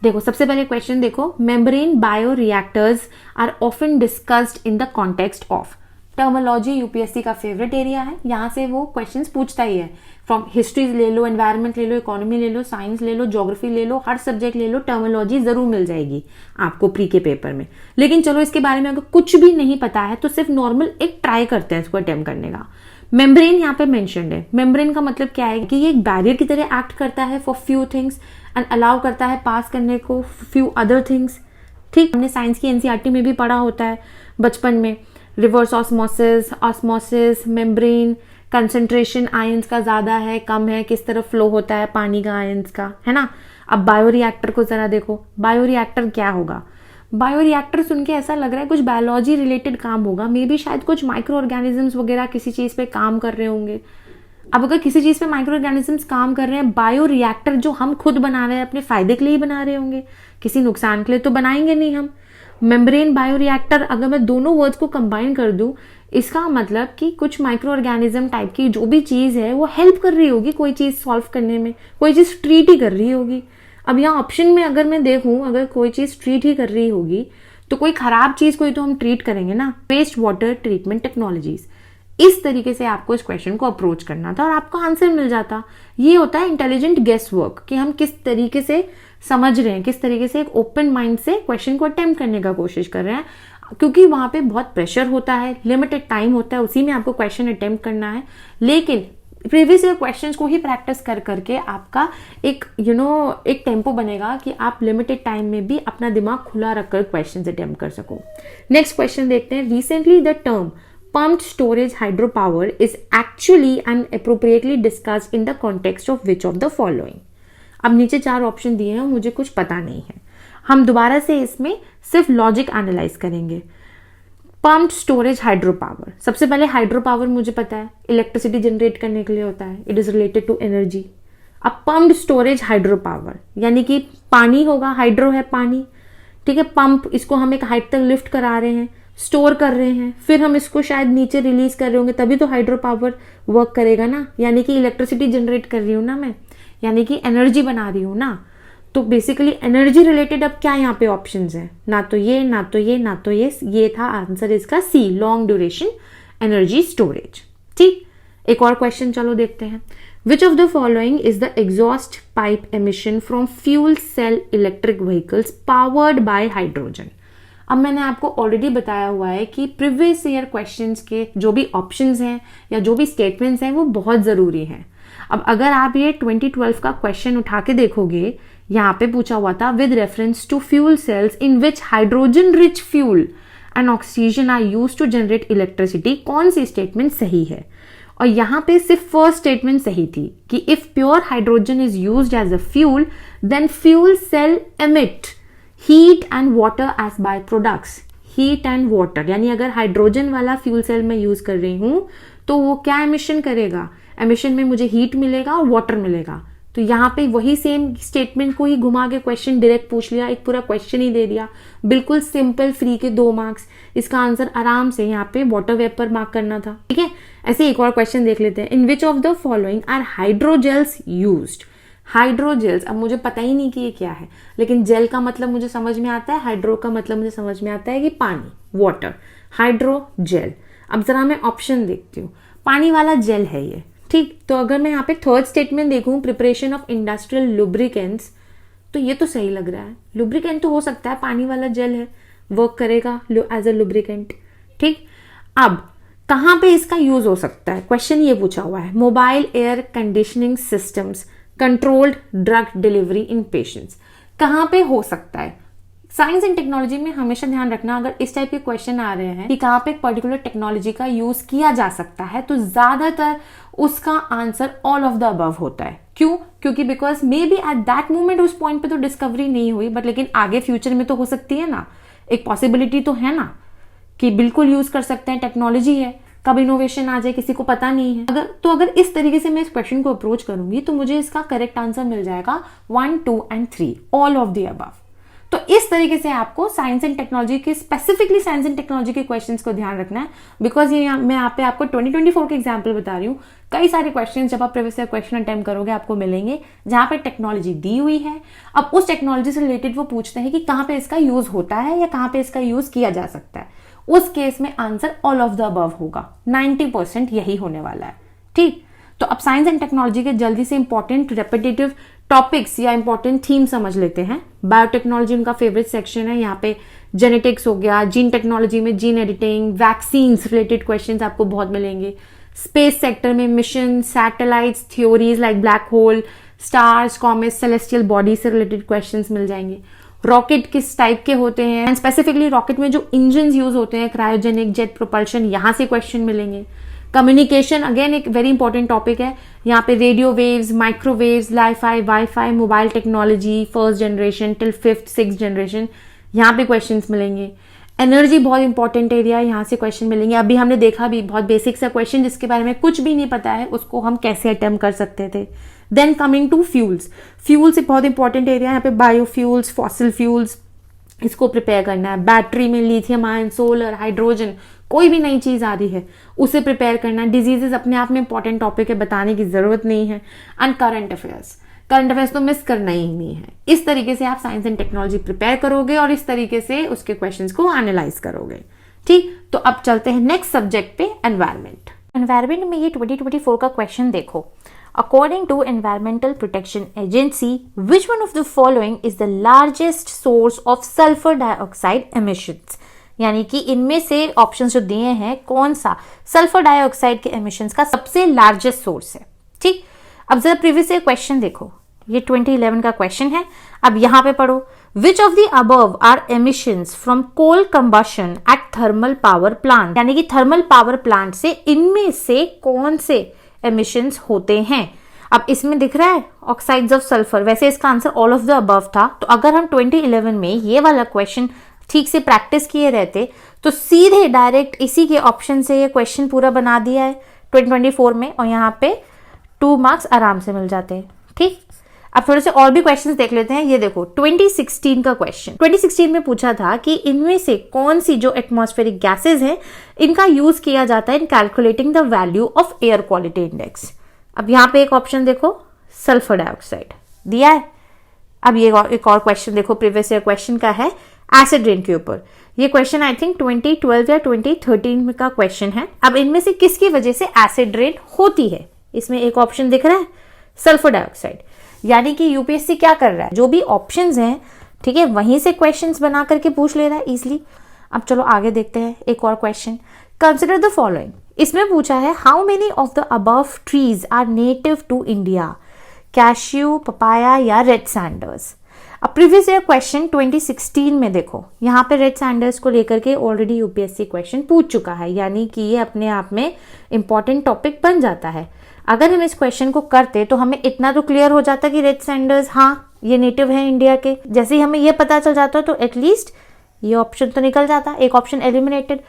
देखो, सबसे पहले क्वेश्चन देखो, membrane bioreactors are often discussed in the context of. Terminology UPSC का फेवरेट एरिया है, यहां से वो क्वेश्चंस पूछता ही है। फ्रॉम हिस्ट्री ले लो, एनवायरमेंट ले लो, इकोनॉमी ले लो, साइंस ले लो, ज्योग्राफी ले लो, हर सब्जेक्ट ले लो, टर्मोलॉजी जरूर मिल जाएगी आपको प्री के पेपर में। लेकिन चलो इसके बारे में अगर कुछ भी नहीं पता है तो सिर्फ नॉर्मल एक ट्राई करते हैं इसको अटेम्प्ट करने का। मेम्ब्रेन यहाँ पे मेंशन्ड है। मेम्ब्रेन का मतलब क्या है कि ये एक बैरियर की तरह एक्ट करता है for few things and allow करता है पास करने को फ्यू अदर थिंग्स। ठीक, हमने साइंस की एनसीईआरटी में भी पढ़ा होता है बचपन में, reverse osmosis, osmosis, membrane, concentration ions का ज्यादा है कम है, किस तरफ फ्लो होता है पानी का आयंस का, है ना। अब बायोरिएक्टर को जरा देखो, बायोरिएक्टर क्या होगा। बायोरिएक्टर सुन के ऐसा लग रहा है कुछ बायोलॉजी रिलेटेड काम होगा, मे बी शायद कुछ माइक्रो ऑर्गेनिजम्स वगैरह किसी चीज पे काम कर रहे होंगे। अब अगर किसी चीज पे माइक्रो ऑर्गेनिजम्स काम कर रहे हैं, बायोरिएक्टर जो हम खुद बना रहे हैं अपने फायदे के लिए ही बना रहे होंगे, किसी नुकसान के लिए तो बनाएंगे नहीं हम। मेम्ब्रेन बायोरिएक्टर, अगर मैं दोनों वर्ड्स को कंबाइन कर दूं, इसका मतलब कि कुछ माइक्रो ऑर्गेनिज्म टाइप की जो भी चीज है वो हेल्प कर रही होगी कोई चीज सॉल्व करने में, कोई चीज ट्रीट ही कर रही होगी। अब यहाँ ऑप्शन में अगर मैं देखूं, अगर कोई चीज ट्रीट ही कर रही होगी तो कोई खराब चीज कोई तो हम ट्रीट करेंगे ना। वेस्ट वाटर ट्रीटमेंट टेक्नोलॉजीज, इस तरीके से आपको इस क्वेश्चन को अप्रोच करना था और आपको आंसर मिल जाता। ये होता है इंटेलिजेंट गेस वर्क, कि हम किस तरीके से समझ रहे हैं, किस तरीके से एक ओपन माइंड से क्वेश्चन को अटेम्प्ट करने का कोशिश कर रहे हैं, क्योंकि वहां पे बहुत प्रेशर होता है, लिमिटेड टाइम होता है, उसी में आपको क्वेश्चन अटेम्प्ट करना है। लेकिन प्रीवियस ईयर क्वेश्चंस को ही प्रैक्टिस कर करके आपका एक एक टेम्पो बनेगा कि आप लिमिटेड टाइम में भी अपना दिमाग खुला रखकर क्वेश्चंस अटेम्प्ट कर सको। नेक्स्ट क्वेश्चन देखते हैं। Recently the term pumped storage hydropower is actually and appropriately discussed in the context of which of the following। अब नीचे 4 ऑप्शन दिए हैं, मुझे कुछ पता नहीं है, हम दोबारा से इसमें सिर्फ लॉजिक एनालाइज करेंगे। पम्प्ड स्टोरेज हाइड्रो पावर, सबसे पहले हाइड्रो पावर मुझे पता है इलेक्ट्रिसिटी जनरेट करने के लिए होता है, it is related to energy. अब पम्प्ड स्टोरेज हाइड्रो पावर यानी कि पानी होगा, हाइड्रो है पानी, ठीक है, पंप, इसको हम एक हाइट तक लिफ्ट करा रहे हैं, स्टोर कर रहे हैं, फिर हम इसको शायद नीचे रिलीज कर रहे होंगे, तभी तो हाइड्रो पावर वर्क करेगा ना, यानी कि इलेक्ट्रिसिटी जनरेट कर रही हूं ना मैं, यानी कि एनर्जी बना रही हूं ना। तो बेसिकली एनर्जी रिलेटेड अब क्या यहाँ पे ऑप्शंस हैं, ना तो ये ना तो ये ना तो ये था आंसर इसका C, long duration energy storage. ठीक, एक और क्वेश्चन चलो देखते हैं। Which of the following is the exhaust pipe emission from fuel cell electric vehicles powered by hydrogen. अब मैंने आपको ऑलरेडी बताया हुआ है कि प्रीवियस ईयर क्वेश्चंस के जो भी ऑप्शंस हैं या जो भी स्टेटमेंट्स हैं वो बहुत जरूरी हैं। अब अगर आप ये 2012 का क्वेश्चन उठा के देखोगे, यहाँ पे पूछा हुआ था with reference to fuel cells in which hydrogen rich fuel and oxygen are used to generate electricity, कौन सी स्टेटमेंट सही है? और यहाँ पे सिर्फ फर्स्ट स्टेटमेंट सही थी कि if pure hydrogen is used as a fuel then fuel cell emit heat and water as by products. Heat and water यानी अगर हाइड्रोजन वाला फ्यूल सेल मैं यूज कर रही हूं तो वो क्या एमिशन करेगा, एमिशन में मुझे हीट मिलेगा और वाटर मिलेगा। तो यहाँ पे वही सेम स्टेटमेंट को ही घुमा के क्वेश्चन डायरेक्ट पूछ लिया, एक पूरा क्वेश्चन ही दे दिया, बिल्कुल सिंपल, फ्री के 2 मार्क्स। इसका आंसर आराम से यहाँ पे वाटर वेपर मार्क करना था। ठीक है, ऐसे एक और क्वेश्चन देख लेते हैं। In which of the following are hydrogels used? Hydrogels, अब मुझे पता ही नहीं कि ये क्या है, लेकिन जेल का मतलब मुझे समझ में आता है, हाइड्रो का मतलब मुझे समझ में आता है कि पानी, वाटर, हाइड्रोजेल। अब जरा मैं ऑप्शन देखती हूँ, पानी वाला जेल है ये। ठीक, तो अगर मैं यहाँ पे थर्ड स्टेटमेंट देखूं, प्रिपरेशन ऑफ इंडस्ट्रियल लुब्रिकेंट्स, तो ये तो सही लग रहा है, लुब्रिकेंट तो हो सकता है, पानी वाला जेल है, वर्क करेगा एज अ लुब्रिकेंट। ठीक, अब कहाँ पे इसका यूज हो सकता है, क्वेश्चन ये पूछा हुआ है, mobile air conditioning systems controlled drug delivery in patients, कहाँ पे हो सकता है? साइंस एंड टेक्नोलॉजी में हमेशा ध्यान रखना, अगर इस टाइप के क्वेश्चन आ रहे हैं कि कहाँ पे एक पर्टिकुलर टेक्नोलॉजी का यूज किया जा सकता है, तो ज्यादातर उसका answer all of the above होता है। क्यों? क्योंकि because may be at that moment उस पॉइंट पे तो डिस्कवरी नहीं हुई, बट लेकिन आगे फ्यूचर में तो हो सकती है ना, एक पॉसिबिलिटी तो है ना कि बिल्कुल यूज कर सकते हैं, टेक्नोलॉजी है, कब इनोवेशन आ जाए किसी को पता नहीं है। अगर इस तरीके से मैं इस क्वेश्चन को अप्रोच करूंगी तो मुझे इसका करेक्ट आंसर मिल जाएगा 1, 2 and 3, all of the above. तो इस तरीके से आपको साइंस एंड टेक्नोलॉजी के, स्पेसिफिकली साइंस एंड टेक्नोलॉजी के क्वेश्चंस को ध्यान रखना है, बिकॉज ये मैं यहाँ पे आपको 2024 के एग्जांपल बता रही हूँ। कई सारे क्वेश्चंस जब आप प्रीवियस ईयर क्वेश्चन अटेम्प्ट करोगे आपको मिलेंगे जहां पे टेक्नोलॉजी दी हुई है, अब उस टेक्नोलॉजी से रिलेटेड वो पूछते हैं कि कहाँ पे इसका यूज होता है या कहाँ पे इसका यूज किया जा सकता है। उस केस में answer all of the above होगा, 90% यही होने वाला है। ठीक, तो अब साइंस एंड टेक्नोलॉजी के जल्दी से इंपॉर्टेंट रेपिटेटिव टॉपिक्स या इंपॉर्टेंट थीम समझ लेते हैं। बायोटेक्नोलॉजी उनका फेवरेट सेक्शन है, यहाँ पे जेनेटिक्स हो गया, जीन टेक्नोलॉजी में gene editing, vaccines related questions आपको बहुत मिलेंगे। स्पेस सेक्टर में mission, satellites, theories like black hole, stars, comets, celestial body से रिलेटेड क्वेश्चंस मिल जाएंगे। रॉकेट किस टाइप के होते हैं एंड स्पेसिफिकली रॉकेट में जो इंजन यूज होते हैं, क्रायोजेनिक, जेट प्रोपल्शन, यहां से क्वेश्चन मिलेंगे। कम्युनिकेशन अगेन एक वेरी इंपॉर्टेंट टॉपिक है, यहाँ पे radio waves, microwaves, Li-Fi, wifi, mobile technology, 1st generation till 5th 6th generation, यहाँ पे क्वेश्चंस मिलेंगे। एनर्जी बहुत इंपॉर्टेंट एरिया है, यहाँ से क्वेश्चन मिलेंगे। अभी हमने देखा भी बहुत बेसिक सा क्वेश्चन जिसके बारे में कुछ भी नहीं पता है उसको हम कैसे अटेम्प्ट कर सकते थे। Then coming to fuels, fuels एक बहुत इंपॉर्टेंट एरिया है, यहाँ पे बायोफ्यूल्स, फॉसिल फ्यूल्स, इसको प्रिपेयर करना है। बैटरी में लिथियम आयन, सोलर, हाइड्रोजन, कोई भी नई चीज आ रही है उसे प्रिपेयर करना। डिजीजेस अपने आप में इंपॉर्टेंट टॉपिक है, बताने की जरूरत नहीं है। एंड करंट अफेयर्स तो मिस करना ही नहीं है। इस तरीके से आप साइंस एंड टेक्नोलॉजी प्रिपेयर करोगे और इस तरीके से उसके क्वेश्चंस को एनालाइज करोगे। ठीक, तो अब चलते हैं नेक्स्ट सब्जेक्ट पे, एनवायरमेंट। एनवायरमेंट में ये 2024 का क्वेश्चन देखो, according to environmental protection agency which one of the following is the largest source of sulphur dioxide emissions, यानी कि इनमें से ऑप्शंस जो दिए हैं कौन सा सल्फर डाइऑक्साइड के एमिशंस का सबसे लार्जेस्ट सोर्स है। ठीक, अब जरा प्रीवियस क्वेश्चन देखो, ये 2011 का क्वेश्चन है। अब यहां पे पढ़ो, which of the above are emissions from coal combustion at thermal power plant, यानी कि थर्मल पावर प्लांट से इनमें से कौन से एमिशंस होते हैं। अब इसमें दिख रहा है ऑक्साइड्स ऑफ सल्फर, वैसे इसका answer all of the above था। तो अगर हम 2011 में ये वाला क्वेश्चन ठीक से प्रैक्टिस किए रहते तो सीधे डायरेक्ट इसी के ऑप्शन से ये क्वेश्चन पूरा बना दिया है 2024 में, और यहाँ पे 2 मार्क्स आराम से मिल जाते हैं। ठीक, अब थोड़े से और भी क्वेश्चंस देख लेते हैं। ये देखो 2016 का क्वेश्चन, 2016 में पूछा था कि इनमें से कौन सी जो एटमॉस्फेरिक गैसेस हैं इनका यूज किया जाता है इन calculating the value of air quality index. अब यहाँ पे एक ऑप्शन देखो सल्फर डाइऑक्साइड दिया है। अब ये एक और क्वेश्चन देखो, प्रीवियस ईयर क्वेश्चन का है एसिड रेन के ऊपर। ये क्वेश्चन आई थिंक 2012 या 2013 का क्वेश्चन है। अब इनमें से किसकी वजह से एसिड रेन होती है, इसमें एक ऑप्शन दिख रहा है सल्फर डाइऑक्साइड। यानी कि यूपीएससी क्या कर रहा है, जो भी ऑप्शंस हैं ठीक है वहीं से क्वेश्चंस बना करके पूछ ले रहा है इजीली। अब चलो आगे देखते हैं एक और क्वेश्चन, कंसिडर द फॉलोइंग। इसमें पूछा है how many of the above trees are native to India, cashew, papaya या रेड सैंडर्स। अब प्रीवियस ईयर क्वेश्चन 2016 में देखो, यहाँ पे रेड सैंडर्स को लेकर के ऑलरेडी यूपीएससी क्वेश्चन पूछ चुका है, यानी कि ये अपने आप में इंपॉर्टेंट टॉपिक बन जाता है। अगर हम इस क्वेश्चन को करते तो हमें इतना तो क्लियर हो जाता कि रेड सैंडर्स हाँ ये नेटिव है इंडिया के। जैसे ही हमें ये पता चल जाता तो एटलीस्ट ये ऑप्शन तो निकल जाता, एक ऑप्शन एलिमिनेटेड।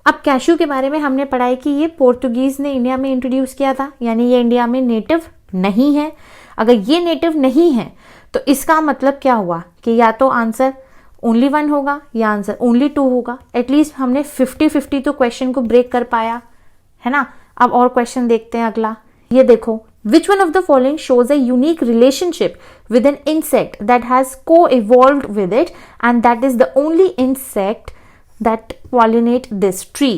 अब कैश्यू के बारे में हमने पढ़ा है कि ये पोर्तुगीज ने इंडिया में इंट्रोड्यूस किया था, यानी ये इंडिया में नेटिव नहीं है। अगर ये नेटिव नहीं है तो इसका मतलब क्या हुआ कि या तो आंसर ओनली 1 होगा या आंसर ओनली 2 होगा। एटलीस्ट हमने 50-50 तो क्वेश्चन को ब्रेक कर पाया है ना। अब और क्वेश्चन देखते हैं अगला, ये देखो which one of the following shows a unique relationship with an insect that has co-evolved with it and that is the only insect that pollinate this tree।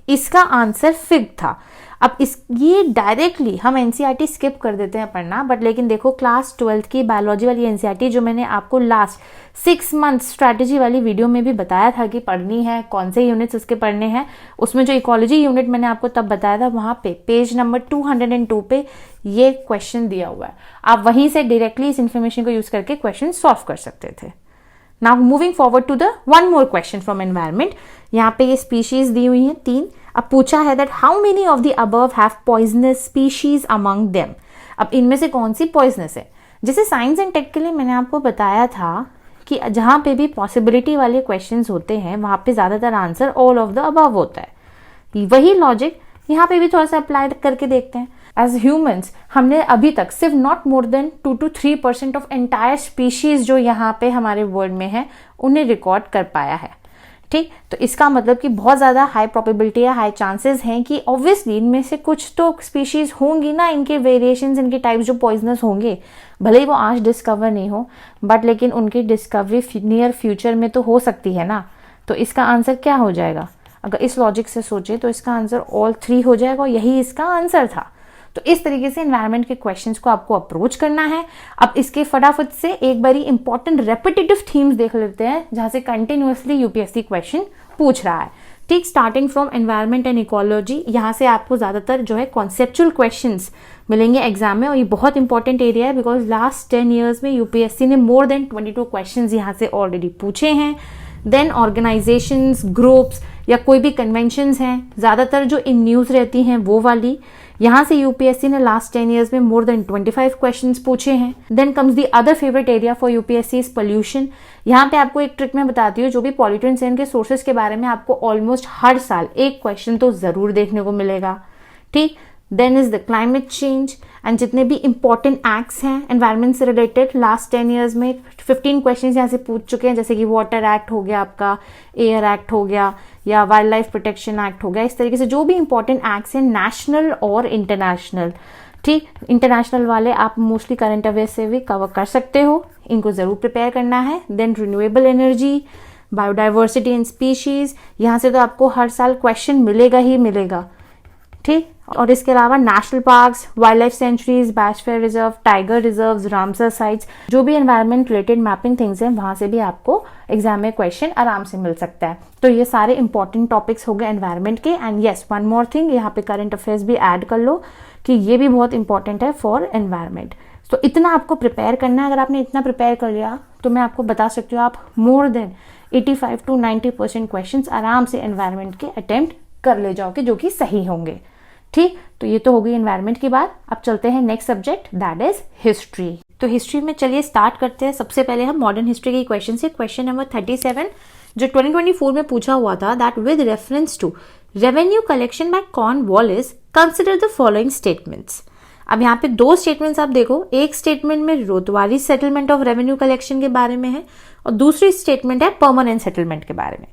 इसका आंसर फिग था। अब ये डायरेक्टली हम एनसीईआरटी स्किप कर देते हैं पढ़ना, but लेकिन देखो क्लास 12th की बायोलॉजी वाली एनसीईआरटी जो मैंने आपको लास्ट 6 मंथ स्ट्रैटेजी वाली वीडियो में भी बताया था कि पढ़नी है, कौन से यूनिट्स उसके पढ़ने हैं, उसमें जो इकोलॉजी यूनिट मैंने आपको तब बताया था वहां पे पेज नंबर 202 पे ये क्वेश्चन दिया हुआ है। आप वहीं से डायरेक्टली इस इन्फॉर्मेशन को यूज करके क्वेश्चन सॉल्व कर सकते थे। Now moving forward to the one more question from environment. यहाँ पे ये स्पीशीज दी हुई हैं 3। अब पूछा है that how many of the above have poisonous species among them. अब इनमें से कौन सी पॉइजनस है। जैसे साइंस एंड टेक के लिए मैंने आपको बताया था कि जहां पे भी पॉसिबिलिटी वाले क्वेश्चंस होते हैं वहां पे ज्यादातर answer all of the above होता है। वही लॉजिक यहाँ पे भी थोड़ा सा अप्लाई करके देखते हैं। एज ह्यूमंस हमने अभी तक सिर्फ not more than 2 to 3% of entire species जो यहाँ पे हमारे वर्ल्ड में है उन्हें रिकॉर्ड कर पाया है। ठीक, तो इसका मतलब कि बहुत ज्यादा हाई प्रोबेबिलिटी या हाई चांसेस हैं कि ऑब्वियसली इनमें से कुछ तो स्पीशीज होंगी ना, इनके वेरिएशंस, इनके टाइप्स जो पॉइजनस होंगे, भले ही वो आज डिस्कवर नहीं हो बट लेकिन उनकी डिस्कवरी नियर फ्यूचर में तो हो सकती है ना। तो इसका आंसर क्या हो जाएगा, अगर इस लॉजिक से सोचे तो इसका आंसर ऑल 3 हो जाएगा और यही इसका आंसर था। तो इस तरीके से एनवायरनमेंट के क्वेश्चंस को आपको अप्रोच करना है। अब इसके फटाफट से एक बारी इंपॉर्टेंट रेपिटेटिव थीम्स देख लेते हैं जहां से कंटिन्यूअसली यूपीएससी क्वेश्चन पूछ रहा है। ठीक, starting from environment and ecology, यहाँ से आपको ज्यादातर जो है कॉन्सेप्चुअल क्वेश्चंस मिलेंगे एग्जाम में, और ये बहुत इंपॉर्टेंट एरिया है बिकॉज लास्ट 10 ईयर्स में यूपीएससी ने मोर देन 22 क्वेश्चन यहाँ से ऑलरेडी पूछे हैं। देन ऑर्गेनाइजेशंस, ग्रुप्स या कोई भी कन्वेंशंस हैं, ज्यादातर जो इन न्यूज रहती हैं वो वाली, यहाँ से यूपीएससी ने लास्ट 10 इयर्स में मोर देन 25 क्वेश्चंस पूछे हैं। Then comes the other favourite area for UPSC is pollution. यहाँ पे आपको एक ट्रिक मैं बताती हूँ, जो भी पॉल्यूटेंट्स हैं इनके सोर्सेज के बारे में आपको ऑलमोस्ट हर साल एक क्वेश्चन तो जरूर देखने को मिलेगा। ठीक, then is the climate change and जितने भी इंपॉर्टेंट एक्ट्स हैं एनवायरमेंट से रिलेटेड लास्ट 10 इयर्स में 15 क्वेश्चंस यहाँ से पूछ चुके हैं, जैसे कि वाटर एक्ट हो गया, आपका एयर एक्ट हो गया या वाइल्ड लाइफ प्रोटेक्शन एक्ट हो गया। इस तरीके से जो भी इंपॉर्टेंट एक्ट्स हैं नेशनल और इंटरनेशनल, ठीक, इंटरनेशनल वाले आप मोस्टली करंट अफेयर से भी कवर कर सकते हो, इनको जरूर प्रिपेयर करना है। Then renewable energy, biodiversity and species, यहाँ से तो आपको हर साल क्वेश्चन मिलेगा ही मिलेगा। ठीक। और इसके अलावा national parks, wild life sanctuaries, biosphere reserve, tiger reserves, Ramsar sites, जो भी एनवायरमेंट रिलेटेड मैपिंग थिंग्स हैं वहां से भी आपको एग्जाम में क्वेश्चन आराम से मिल सकता है। तो ये सारे इंपॉर्टेंट टॉपिक्स हो गए एनवायरमेंट के। And yes, one more thing, यहाँ पे करंट अफेयर्स भी ऐड कर लो कि ये भी बहुत इंपॉर्टेंट है फॉर एनवायरमेंट। तो इतना आपको प्रिपेयर करना है। अगर आपने इतना प्रिपेयर कर लिया तो मैं आपको बता सकती हूँ आप मोर देन 85 to 90% क्वेश्चंस आराम से एनवायरमेंट के अटेम्प्ट कर ले जाओगे, जो कि सही होंगे। ठीक, तो ये तो हो गई एनवायरमेंट की बात। अब चलते हैं next subject, that is history. तो हिस्ट्री में चलिए स्टार्ट करते हैं। सबसे पहले हम मॉडर्न हिस्ट्री के क्वेश्चन से। क्वेश्चन नंबर 37 जो 2024 में पूछा हुआ था, that with reference to revenue collection by Cornwallis consider the following statements. अब यहाँ पे दो स्टेटमेंट्स आप देखो, एक स्टेटमेंट में रोतवारी सेटलमेंट ऑफ रेवेन्यू कलेक्शन के बारे में है और दूसरी स्टेटमेंट है परमानेंट सेटलमेंट के बारे में।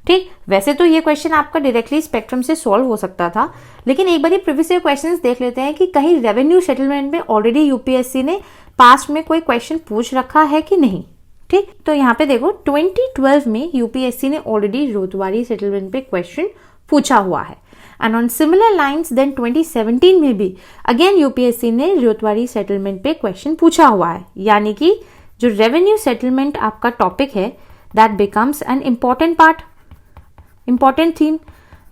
ठीक, वैसे तो ये क्वेश्चन आपका डायरेक्टली स्पेक्ट्रम से सॉल्व हो सकता था, लेकिन एक बार प्रीवियस ईयर क्वेश्चंस देख लेते हैं कि कहीं रेवेन्यू सेटलमेंट में ऑलरेडी यूपीएससी ने पास्ट में कोई क्वेश्चन पूछ रखा है कि नहीं। ठीक, तो यहाँ पे देखो 2012 में यूपीएससी ने ऑलरेडी रोतवारी सेटलमेंट पे क्वेश्चन पूछा हुआ है। And on similar lines then 2017 में भी अगेन यूपीएससी ने रोतवारी सेटलमेंट पे क्वेश्चन पूछा हुआ है। यानी कि जो रेवेन्यू सेटलमेंट आपका टॉपिक है, that becomes an important part, important theme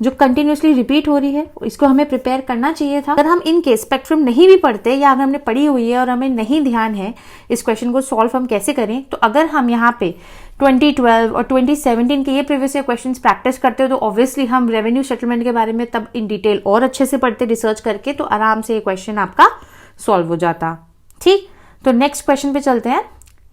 जो कंटिन्यूसली रिपीट हो रही है। इसको हमें प्रिपेयर करना चाहिए था। अगर हम इन केस स्पेक्ट्रम नहीं भी पढ़ते या अगर हमने पढ़ी हुई है और हमें नहीं ध्यान है इस क्वेश्चन को सॉल्व हम कैसे करें, तो अगर हम यहाँ पे 2012 और 2017 के ये प्रीवियस ईयर क्वेश्चंस प्रैक्टिस करते हो तो ऑब्वियसली हम रेवेन्यू सेटलमेंट के बारे में तब इन डिटेल और अच्छे से पढ़ते रिसर्च करके, तो आराम से ये क्वेश्चन आपका सॉल्व हो जाता। ठीक, तो नेक्स्ट क्वेश्चन पे चलते हैं।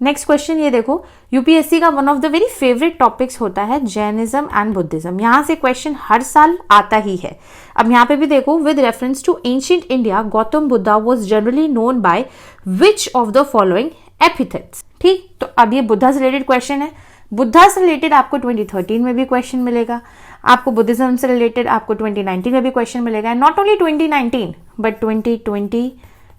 नेक्स्ट क्वेश्चन ये देखो, यूपीएससी का one of the very favourite topics होता है जैनिज्म एंड बुद्धिज्म। यहां से क्वेश्चन हर साल आता ही है। अब यहाँ पे भी देखो, with reference to ancient India Gautam Buddha was generally known by which of the following epithets. ठीक, तो अब ये बुद्धा से रिलेटेड क्वेश्चन है। बुद्धा से रिलेटेड आपको 2013 में भी क्वेश्चन मिलेगा, आपको बुद्धिज्म से रिलेटेड आपको 2019 में भी क्वेश्चन मिलेगा। नॉट ओनली 2019 बट 2020,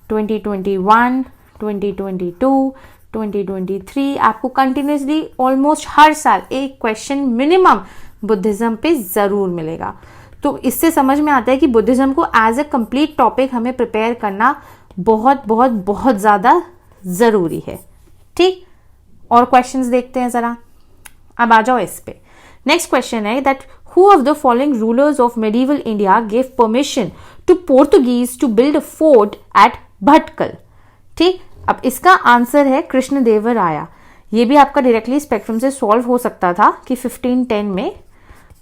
2021, 2022, 2023 आपको कंटिन्यूसली ऑलमोस्ट हर साल एक क्वेश्चन मिनिमम बुद्धिज्म पे जरूर मिलेगा। तो इससे समझ में आता है कि बुद्धिज्म को एज ए कंप्लीट टॉपिक हमें प्रिपेयर करना बहुत बहुत बहुत ज्यादा जरूरी है। ठीक, और क्वेश्चंस देखते हैं जरा। अब आ जाओ इस पे। नेक्स्ट क्वेश्चन है that who of the following rulers of medieval India gave permission to Portuguese to build a fort at Bhatkal. ठीक, अब इसका आंसर है कृष्णदेवराया। ये भी आपका डायरेक्टली स्पेक्ट्रम से सॉल्व हो सकता था कि 1510 में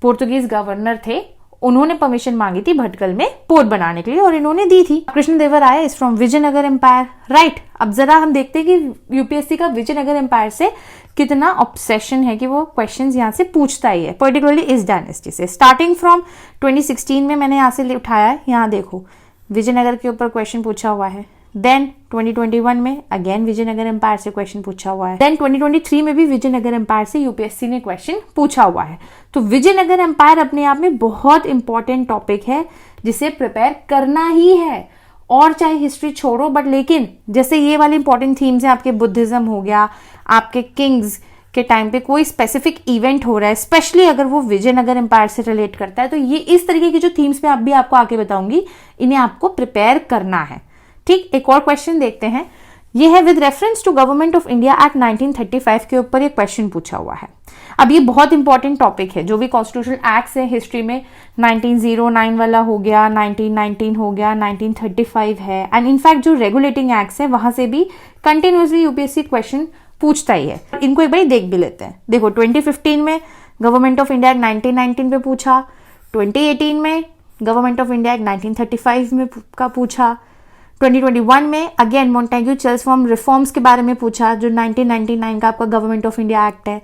पोर्तुगीज गवर्नर थे, उन्होंने परमिशन मांगी थी भटकल में पोर्ट बनाने के लिए और इन्होंने दी थी। Krishnadevaraya is from Vijayanagar empire, right. अब जरा हम देखते हैं कि यूपीएससी का विजयनगर एम्पायर से कितना ऑब्सेशन है कि वो क्वेश्चंस यहाँ से पूछता ही है, पर्टिकुलरली इस डायनेस्टी से। स्टार्टिंग फ्रॉम 2016 में मैंने यहाँ से उठाया है, यहाँ देखो विजयनगर के ऊपर क्वेश्चन पूछा हुआ है। देन 2021 में अगेन विजयनगर एम्पायर से क्वेश्चन पूछा हुआ है। देन 2023 में भी विजयनगर एम्पायर से यूपीएससी ने क्वेश्चन पूछा हुआ है। तो विजयनगर एम्पायर अपने आप में बहुत इंपॉर्टेंट टॉपिक है जिसे प्रिपेयर करना ही है, और चाहे हिस्ट्री छोड़ो। बट लेकिन जैसे ये वाले इंपॉर्टेंट थीम्स हैं, आपके बुद्धिज्म हो गया, आपके किंग्स के टाइम पे कोई स्पेसिफिक इवेंट हो रहा है, स्पेशली अगर वो विजयनगर एम्पायर से रिलेट करता है, तो ये इस तरीके की जो थीम्स मैं अभी आपको आगे बताऊंगी, इन्हें आपको प्रिपेयर करना है। ठीक, एक और क्वेश्चन देखते हैं। ये है with reference to government of India act 1935 के ऊपर ये क्वेश्चन पूछा हुआ है। अब ये बहुत इंपॉर्टेंट टॉपिक है। जो भी कॉन्स्टिट्यूशनल एक्ट्स है हिस्ट्री में, 1909 वाला हो गया, 1919 हो गया, 1935 है, एंड इनफैक्ट जो रेगुलेटिंग एक्ट्स है वहां से भी कंटिन्यूसली यूपीएससी क्वेश्चन पूछता ही है। इनको एक बार देख भी लेते हैं। देखो 2015 में गवर्नमेंट ऑफ इंडिया एक्ट 1919 पे पूछा, 2018 में गवर्नमेंट ऑफ इंडिया एक्ट 1935 में का पूछा, 2021 में अगेन मोंटेग्यू चेल्सफॉर्म रिफॉर्म्स के बारे में पूछा जो 1999 का आपका गवर्नमेंट ऑफ इंडिया एक्ट है।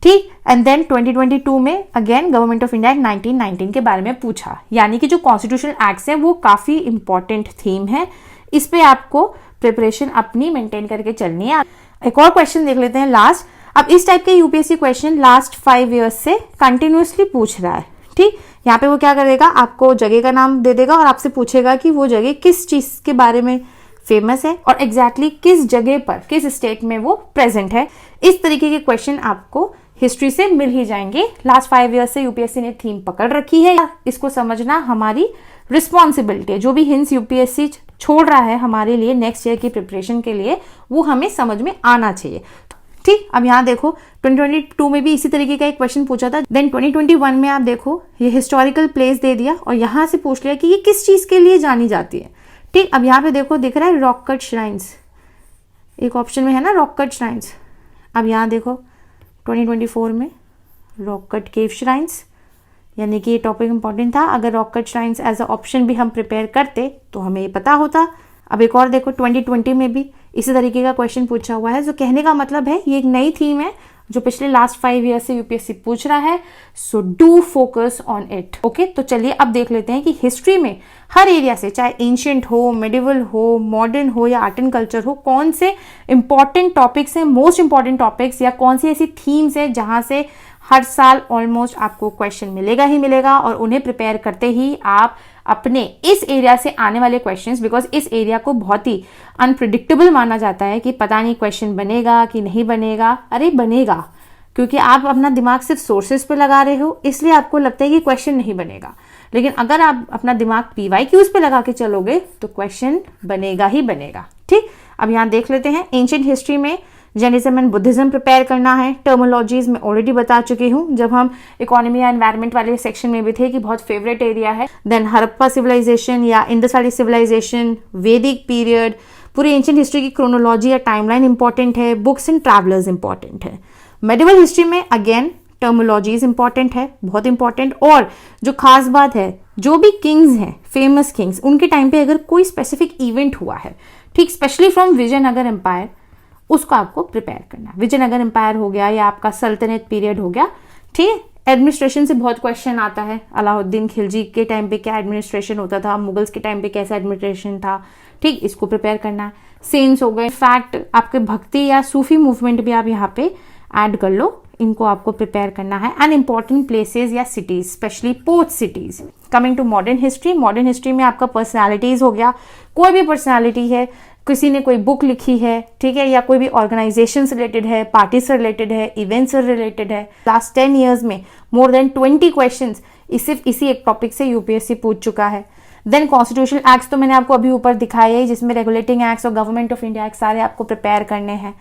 ठीक, एंड देन 2022 में again government of India act 1919 के बारे में पूछा। यानी कि जो कॉन्स्टिट्यूशनल एक्ट्स हैं वो काफी इंपॉर्टेंट थीम है, इस पे आपको प्रिपरेशन अपनी मेंटेन करके चलनी है। एक और क्वेश्चन देख लेते हैं लास्ट। अब इस टाइप के यूपीएससी क्वेश्चन लास्ट 5 ईयर्स से कंटिन्यूसली पूछ रहा है। ठीक, यहाँ पे वो क्या करेगा, आपको जगह का नाम दे देगा और आपसे पूछेगा कि वो जगह किस चीज के बारे में फेमस है और एग्जैक्टली किस जगह पर, किस स्टेट में वो प्रेजेंट है। इस तरीके के क्वेश्चन आपको हिस्ट्री से मिल ही जाएंगे। लास्ट 5 ईयर से यूपीएससी ने थीम पकड़ रखी है, इसको समझना हमारी रिस्पॉन्सिबिलिटी है। जो भी हिंट्स यूपीएससी छोड़ रहा है हमारे लिए नेक्स्ट ईयर की प्रिपरेशन के लिए, वो हमें समझ में आना चाहिए। ठीक, अब यहाँ देखो 2022 में भी इसी तरीके का एक क्वेश्चन पूछा था। देन 2021 में आप देखो ये हिस्टोरिकल प्लेस दे दिया और यहाँ से पूछ लिया कि ये किस चीज के लिए जानी जाती है। ठीक, अब यहाँ पे देखो दिख रहा है रॉक कट श्राइन्स, एक ऑप्शन में है ना रॉक कट श्राइन्स। अब यहाँ देखो 2024 में रॉक कट केव श्राइन्स, यानी कि ये टॉपिक इंपॉर्टेंट था। अगर rock cut shrines as a option भी हम प्रिपेयर करते तो हमें ये पता होता। अब एक और देखो 2020 में भी इसी तरीके का क्वेश्चन पूछा हुआ है। जो कहने का मतलब है ये एक नई थीम है जो पिछले लास्ट 5 ईयर से यूपीएससी पूछ रहा है, so do focus on it. Okay, तो चलिए अब देख लेते हैं कि हिस्ट्री में हर एरिया से, चाहे एंशियंट हो, मेडिवल हो, मॉडर्न हो या आर्ट एंड कल्चर हो, कौन से इंपॉर्टेंट टॉपिक्स हैं, मोस्ट इंपॉर्टेंट टॉपिक्स, या कौन सी ऐसी थीम्स है जहां से हर साल ऑलमोस्ट आपको क्वेश्चन मिलेगा ही मिलेगा, और उन्हें प्रिपेयर करते ही आप अपने इस एरिया से आने वाले क्वेश्चंस, बिकॉज इस एरिया को बहुत ही अनप्रिडिक्टेबल माना जाता है कि पता नहीं क्वेश्चन बनेगा कि नहीं बनेगा। अरे बनेगा, क्योंकि आप अपना दिमाग सिर्फ सोर्सेज पे लगा रहे हो, इसलिए आपको लगता है कि क्वेश्चन नहीं बनेगा। लेकिन अगर आप अपना दिमाग PYQs पे लगा के चलोगे तो क्वेश्चन बनेगा ही बनेगा। ठीक, अब यहाँ देख लेते हैं एंशिएंट हिस्ट्री में जैनिज्म एंड बुद्धिज्म प्रिपेयर करना है। टर्मोलॉजीज में ऑलरेडी बता चुकी हूँ जब हम इकोनॉमी या एनवायरमेंट वाले सेक्शन में भी थे कि बहुत फेवरेट एरिया है। देन हड़प्पा सिविलाइजेशन या इंडस वैली सिविलाइजेशन, वैदिक पीरियड, पूरी एंशिएंट हिस्ट्री की क्रोनोलॉजी या टाइमलाइन इंपॉर्टेंट है। बुक्स एंड ट्रैवलर्स इंपॉर्टेंट है। मेडिवल हिस्ट्री में अगेन टर्मोलॉजीज इंपॉर्टेंट है, बहुत इंपॉर्टेंट। और जो खास बात है, जो भी किंग्स हैं, फेमस किंग्स, उनके टाइम पे अगर कोई स्पेसिफिक इवेंट हुआ है, ठीक, स्पेशली फ्रॉम विजयनगर एम्पायर, उसको आपको प्रिपेयर करना। विजयनगर एम्पायर हो गया या आपका सल्तनत पीरियड हो गया। ठीक, एडमिनिस्ट्रेशन से बहुत क्वेश्चन आता है। अलाउद्दीन खिलजी के टाइम पे क्या एडमिनिस्ट्रेशन होता था, मुगल्स के टाइम पे कैसा एडमिनिस्ट्रेशन था, ठीक, इसको प्रिपेयर करना है। सेंट्स हो गए, इनफैक्ट आपके भक्ति या सूफी मूवमेंट भी आप यहाँ पे ऐड कर लो, इनको आपको प्रिपेयर करना है। एंड इंपॉर्टेंट प्लेसेस या cities, especially port cities. Coming to modern history, modern history में आपका पर्सनालिटीज हो गया, कोई भी पर्सनालिटी है, किसी ने कोई बुक लिखी है, ठीक है, या कोई भी ऑर्गेनाइजेशन से रिलेटेड है, पार्टी से रिलेटेड है, इवेंट्स से रिलेटेड है। लास्ट 10 ईयर्स में मोर देन 20 क्वेश्चंस सिर्फ इसी एक टॉपिक से यूपीएससी पूछ चुका है। देन कॉन्स्टिट्यूशनल एक्ट्स तो मैंने आपको अभी ऊपर दिखाया है, जिसमें रेगुलेटिंग एक्ट्स और गवर्नमेंट ऑफ इंडिया एक्ट सारे आपको प्रिपेयर करने हैं।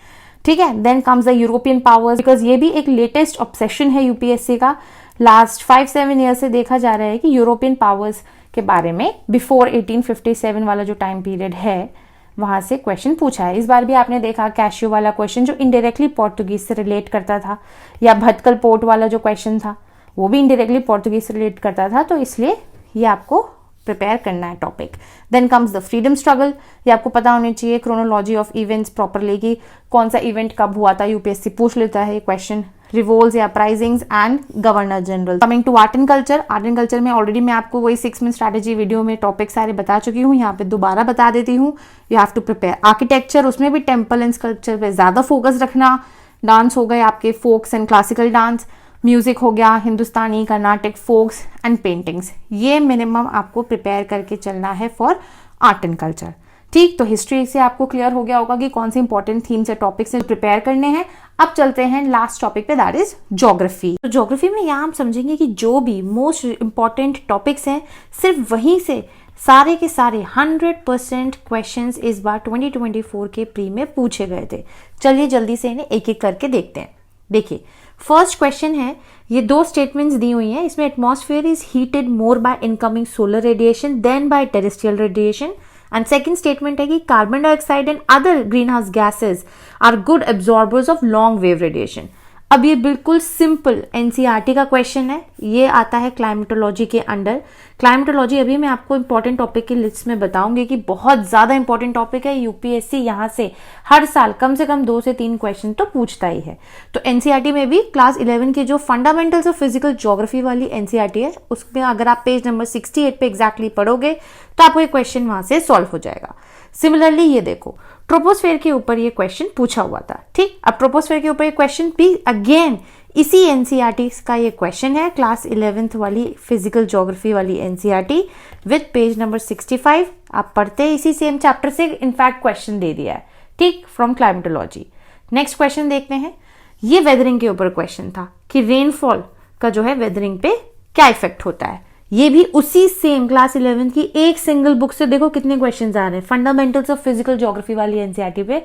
ठीक है, then comes the European powers, because ये भी एक लेटेस्ट ऑब्सेशन है यूपीएससी का। लास्ट 5-7 ईयर से देखा जा रहा है कि यूरोपियन पावर्स के बारे में बिफोर 1857 वाला जो टाइम पीरियड है वहां से क्वेश्चन पूछा है। इस बार भी आपने देखा कैशियो वाला क्वेश्चन जो इनडायरेक्टली पोर्टुगीज से रिलेट करता था, या भटकल पोर्ट वाला जो क्वेश्चन था वो भी इनडायरेक्टली पोर्टुगीज से रिलेट करता था, तो इसलिए ये आपको प्रिपेयर करना है topic. Then comes the freedom struggle, ये आपको पता होनी चाहिए क्रोनोलॉजी ऑफ इवेंट्स प्रॉपरली कि कौन सा इवेंट कब हुआ था, यूपीएससी पूछ लेता है क्वेश्चन। रिवोल्ट्स या uprisings and governor general. Coming to art and culture, art and culture में ऑलरेडी मैं आपको वही 6 मंथ स्ट्रैटेजी वीडियो में टॉपिक सारे बता चुकी हूँ, यहाँ पे दोबारा बता देती हूँ। You have to prepare architecture, उसमें भी टेम्पल एंड स्कल्पचर पे ज्यादा फोकस रखना। डांस हो गए आपके folks and classical dance, music हो गया Hindustani, Carnatic, folks and paintings. ये मिनिमम आपको प्रिपेयर करके चलना है फॉर आर्ट एंड कल्चर। ठीक, तो हिस्ट्री से आपको क्लियर हो गया होगा कि कौन से इंपॉर्टेंट थीम्स या टॉपिक्स से प्रिपेयर करने हैं। अब चलते हैं लास्ट टॉपिक पे, दैट इज ज्योग्राफी। तो ज्योग्राफी में यहाँ हम समझेंगे कि जो भी मोस्ट इंपॉर्टेंट टॉपिक्स हैं सिर्फ वहीं से सारे के सारे 100% क्वेश्चंस इस बार 2024 के प्री में पूछे गए थे। चलिए जल्दी से इन्हें एक एक करके देखते हैं। देखिए, फर्स्ट क्वेश्चन है, ये 2 स्टेटमेंट्स दी हुई हैं, इसमें atmosphere is heated more by incoming solar radiation than by terrestrial radiation. And second statement है कि carbon dioxide and other green house gases are good absorbers of long wave radiation. अब ये बिल्कुल सिंपल एनसीईआरटी का question है, ये आता है क्लाइमेटोलॉजी के अंडर। क्लाइमेटोलॉजी अभी मैं आपको इंपॉर्टेंट टॉपिक की लिस्ट में बताऊंगी कि बहुत ज्यादा इंपॉर्टेंट टॉपिक है। यूपीएससी यहाँ से हर साल कम से कम 2 से 3 क्वेश्चन तो पूछता ही है। तो एनसीईआरटी में भी क्लास 11 की जो फंडामेंटल्स ऑफ फिजिकल ज्योग्राफी वाली एनसीईआरटी है, उसमें अगर आप पेज नंबर 68 पे एग्जैक्टली पढ़ोगे तो आपको ये क्वेश्चन वहां से सॉल्व हो जाएगा। सिमिलरली ये देखो, ट्रोपोस्फेयर के ऊपर ये क्वेश्चन पूछा हुआ था। ठीक, अब ट्रोपोस्फेयर के ऊपर ये क्वेश्चन भी अगेन इसी एनसीईआरटी का ये क्वेश्चन है, क्लास 11th वाली फिजिकल ज्योग्राफी वाली एनसीईआरटी विद पेज नंबर 65। आप पढ़ते हैं इसी सेम चैप्टर से, इनफैक्ट क्वेश्चन दे दिया है। ठीक, फ्रॉम क्लाइमेटोलॉजी। नेक्स्ट क्वेश्चन देखते हैं, ये वेदरिंग के ऊपर क्वेश्चन था कि रेनफॉल का जो है वेदरिंग पे क्या इफेक्ट होता है। ये भी उसी सेम क्लास 11 की एक सिंगल बुक से देखो कितने क्वेश्चंस आ रहे हैं। फंडामेंटल्स ऑफ फिजिकल ज्योग्राफी वाली एनसीईआरटी पे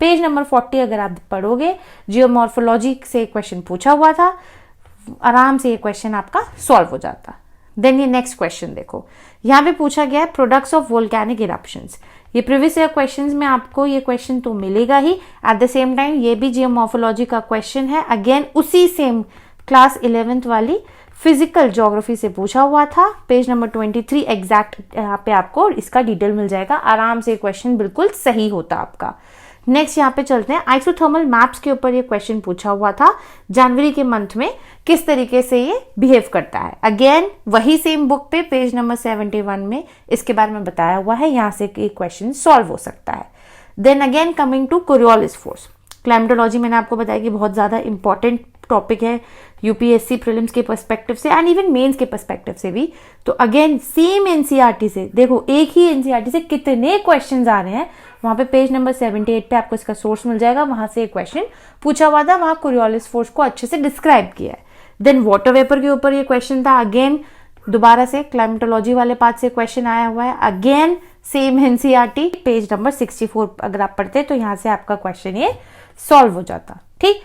पेज नंबर 40 अगर आप पढ़ोगे, जियोमॉर्फोलॉजी से क्वेश्चन पूछा हुआ था, आराम से ये क्वेश्चन आपका सॉल्व हो जाता। देन ये नेक्स्ट क्वेश्चन देखो, यहाँ पे पूछा गया है प्रोडक्ट्स ऑफ वोल्केनिक इरप्शंस। ये प्रीवियस ईयर क्वेश्चंस में आपको ये क्वेश्चन तो मिलेगा ही, एट द सेम टाइम ये भी जियोमॉर्फोलॉजी का क्वेश्चन है, अगेन उसी सेम क्लास 11th वाली फिजिकल ज्योग्राफी से पूछा हुआ था। पेज नंबर 23 एग्जैक्ट यहाँ पे आपको इसका डिटेल मिल जाएगा, आराम से क्वेश्चन बिल्कुल सही होता आपका। नेक्स्ट यहाँ पे चलते हैं, आइसोथर्मल मैप्स के ऊपर ये क्वेश्चन पूछा हुआ था, जनवरी के मंथ में किस तरीके से ये बिहेव करता है। अगेन वही सेम बुक पे पेज नंबर 71 में इसके बारे में बताया हुआ है, यहाँ से ये क्वेश्चन सॉल्व हो सकता है। Then again coming to Coriolis force, climatology मैंने आपको बताया कि बहुत ज्यादा इंपॉर्टेंट टॉपिक है यूपीएससी प्रीलिम्स के पर्सपेक्टिव से एंड इवन मेंस के पर्सपेक्टिव से भी। तो अगेन सेम एनसीईआरटी से देखो, एक ही एनसीईआरटी से कितने क्वेश्चंस आ रहे हैं। वहां पे पेज नंबर 78 पे आपको इसका सोर्स मिल जाएगा, वहां से एक क्वेश्चन पूछा हुआ था, वहां कोरियोलिस फोर्स को अच्छे से डिस्क्राइब किया है। देन वाटर वेपर के ऊपर ये क्वेश्चन था, अगेन दोबारा से क्लाइमेटोलॉजी वाले पार्ट से क्वेश्चन आया हुआ है, again same NCERT page number 64 अगर आप पढ़ते तो यहाँ से आपका क्वेश्चन ये सॉल्व हो जाता। ठीक,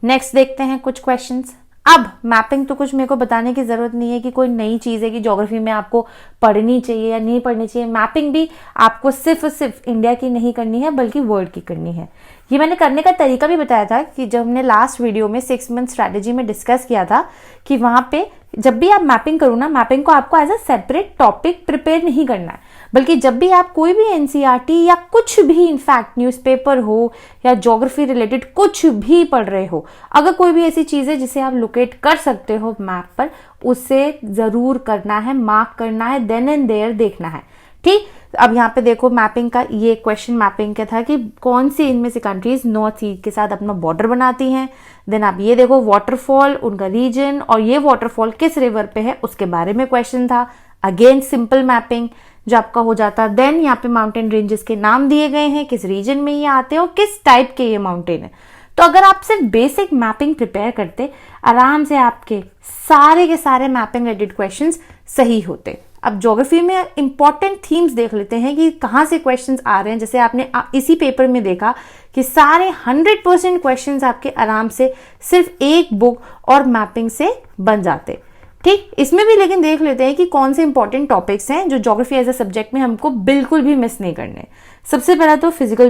नेक्स्ट देखते हैं कुछ क्वेश्चंस। अब मैपिंग तो कुछ मेरे को बताने की जरूरत नहीं है कि कोई नई चीज है कि ज्योग्राफी में आपको पढ़नी चाहिए या नहीं पढ़नी चाहिए। मैपिंग भी आपको सिर्फ इंडिया की नहीं करनी है बल्कि वर्ल्ड की करनी है। ये मैंने करने का तरीका भी बताया था कि जब हमने लास्ट वीडियो में 6 मंथ स्ट्रैटेजी में डिस्कस किया था कि वहां पे जब भी आप मैपिंग करो ना, मैपिंग को आपको as a separate topic prepare नहीं करना है, बल्कि जब भी आप कोई भी एनसीईआरटी या कुछ भी इनफैक्ट न्यूज़पेपर हो या ज्योग्राफी रिलेटेड कुछ भी पढ़ रहे हो, अगर कोई भी ऐसी चीज है जिसे आप लोकेट कर सकते हो मैप पर, उसे जरूर करना है, मार्क करना है, देन एंड देयर देखना है। ठीक, अब यहाँ पे देखो मैपिंग का ये क्वेश्चन मैपिंग का था कि कौन सी इनमें से कंट्रीज नॉर्थ ईस्ट के साथ अपना बॉर्डर बनाती हैं। देन आप ये देखो वाटरफॉल, उनका रीजन, और ये वाटरफॉल किस रिवर पे है उसके बारे में क्वेश्चन था। अगेन सिंपल मैपिंग जो आपका हो जाता। देन यहाँ पे माउंटेन रेंजेस के नाम दिए गए हैं, किस रीजन में ये आते हैं और किस टाइप के ये माउंटेन है। तो अगर आप सिर्फ बेसिक मैपिंग प्रिपेयर करते, आराम से आपके सारे के सारे मैपिंग रिलेटेड क्वेश्चंस सही होते। अब ज्योग्राफी में इंपॉर्टेंट थीम्स देख लेते हैं कि कहाँ से क्वेश्चंस आ रहे हैं। जैसे आपने इसी पेपर में देखा कि सारे 100% क्वेश्चंस आपके आराम से सिर्फ एक बुक और मैपिंग से बन जाते। ठीक, इसमें भी लेकिन देख लेते हैं कि कौन से इंपॉर्टेंट टॉपिक्स हैं जो ज्योग्राफी एज अ सब्जेक्ट में हमको बिल्कुल भी मिस नहीं करने। सबसे पहला तो फिजिकल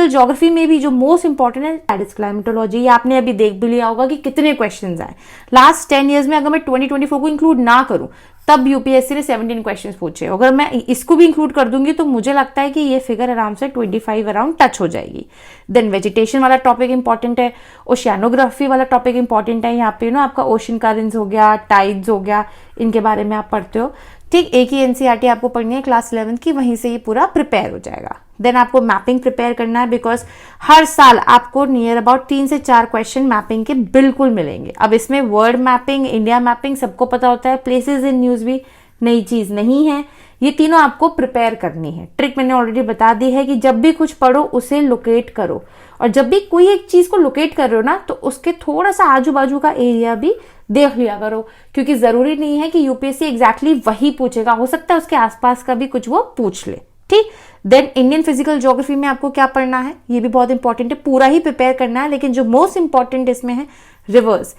ज्योग्राफी में भी जो मोस्ट इंपॉर्टेंट है दैट इज क्लाइमेटोलॉजी। आपने अभी देख भी लिया होगा कि कितने क्वेश्चंस आए लास्ट 10 ईयर्स में। अगर मैं 2024 को इंक्लूड ना करूं तब यूपीएससी ने 17 क्वेश्चंस पूछे। अगर मैं इसको भी इंक्लूड कर दूंगी तो मुझे लगता है कि ये फिगर आराम से 25 अराउंड टच हो जाएगी। देन वेजिटेशन वाला टॉपिक इंपॉर्टेंट है, ओशियानोग्राफी वाला टॉपिक इंपॉर्टेंट है। यहाँ पे आपका ओशन करंट्स हो गया, टाइड्स हो गया, इनके बारे में आप पढ़ते हो। ठीक, एक ही एनसीईआरटी आपको पढ़नी है क्लास 11 की, वहीं से ये पूरा प्रिपेयर हो जाएगा। देन आपको मैपिंग प्रिपेयर करना है बिकॉज हर साल आपको नियर अबाउट 3 से 4 क्वेश्चन मैपिंग के बिल्कुल मिलेंगे। अब इसमें वर्ल्ड मैपिंग, इंडिया मैपिंग सबको पता होता है, प्लेसेस इन न्यूज भी नई चीज नहीं है। ये तीनों आपको प्रिपेयर करनी है। ट्रिक मैंने ऑलरेडी बता दी है कि जब भी कुछ पढ़ो उसे लोकेट करो, और जब भी कोई एक चीज को लोकेट कर रहे हो ना तो उसके थोड़ा सा आजू बाजू का एरिया भी देख लिया करो, क्योंकि जरूरी नहीं है कि यूपीएससी एग्जैक्टली वही पूछेगा, हो सकता है उसके आसपास का भी कुछ वो पूछ ले। ठीक, देन इंडियन फिजिकल ज्योग्राफी में आपको क्या पढ़ना है, ये भी बहुत इंपॉर्टेंट है, पूरा ही प्रिपेयर करना है। लेकिन जो मोस्ट इंपॉर्टेंट इसमें है रिवर्स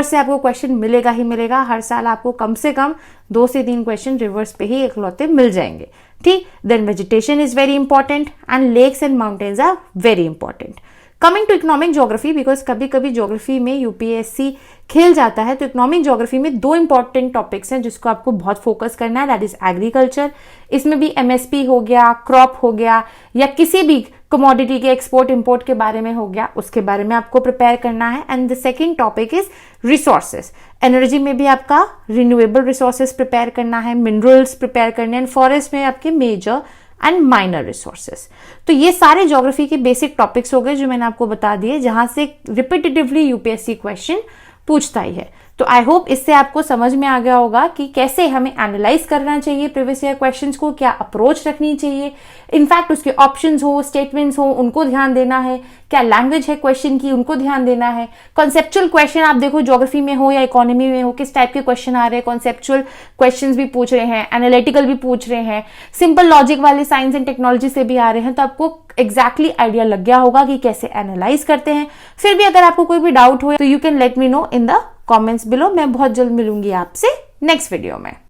से आपको क्वेश्चन मिलेगा ही मिलेगा। हर साल आपको कम से कम 2 से 3 क्वेश्चन रिवर्स पे ही इकलौते मिल जाएंगे। ठीक, then vegetation is very important and lakes and mountains are very important. Coming to economic geography, because कभी कभी ज्योग्राफी में यूपीएससी खेल जाता है, तो इकोनॉमिक ज्योग्राफी में 2 इंपॉर्टेंट टॉपिक्स हैं जिसको आपको बहुत फोकस करना है, दैट इज एग्रीकल्चर। इसमें भी एमएसपी हो गया, क्रॉप हो गया, या किसी भी कमोडिटी के एक्सपोर्ट इंपोर्ट के बारे में हो गया, उसके बारे में आपको प्रिपेयर करना है। And the second topic is resources. Energy में भी आपका रिन्यूएबल रिसोर्सेज प्रिपेयर करना है, मिनरल्स प्रिपेयर करने, एंड फॉरेस्ट में आपके मेजर एंड माइनर रिसोर्सेज। तो ये सारे ज्योग्राफी के बेसिक टॉपिक्स हो गए जो मैंने आपको बता दिए, जहां से रिपीटेटिवली यूपीएससी क्वेश्चन पूछता ही है। तो आई होप इससे आपको समझ में आ गया होगा कि कैसे हमें एनालाइज करना चाहिए प्रीवियस ईयर क्वेश्चंस को, क्या अप्रोच रखनी चाहिए, इनफैक्ट उसके ऑप्शंस हो, स्टेटमेंट्स हो, उनको ध्यान देना है, क्या लैंग्वेज है क्वेश्चन की, उनको ध्यान देना है। कॉन्सेप्चुअल क्वेश्चन आप देखो, ज्योग्राफी में हो या इकोनॉमी में हो, किस टाइप के क्वेश्चन आ रहे हैं। कॉन्सेप्चुअल क्वेश्चंस भी पूछ रहे हैं, एनालिटिकल भी पूछ रहे हैं, सिंपल लॉजिक वाले साइंस एंड टेक्नोलॉजी से भी आ रहे हैं। तो आपको एग्जैक्टली आइडिया लग गया होगा कि कैसे एनालाइज करते हैं। फिर भी अगर आपको कोई भी डाउट हो तो you can let me know in the comments below. मैं बहुत जल्द मिलूंगी आपसे नेक्स्ट वीडियो में।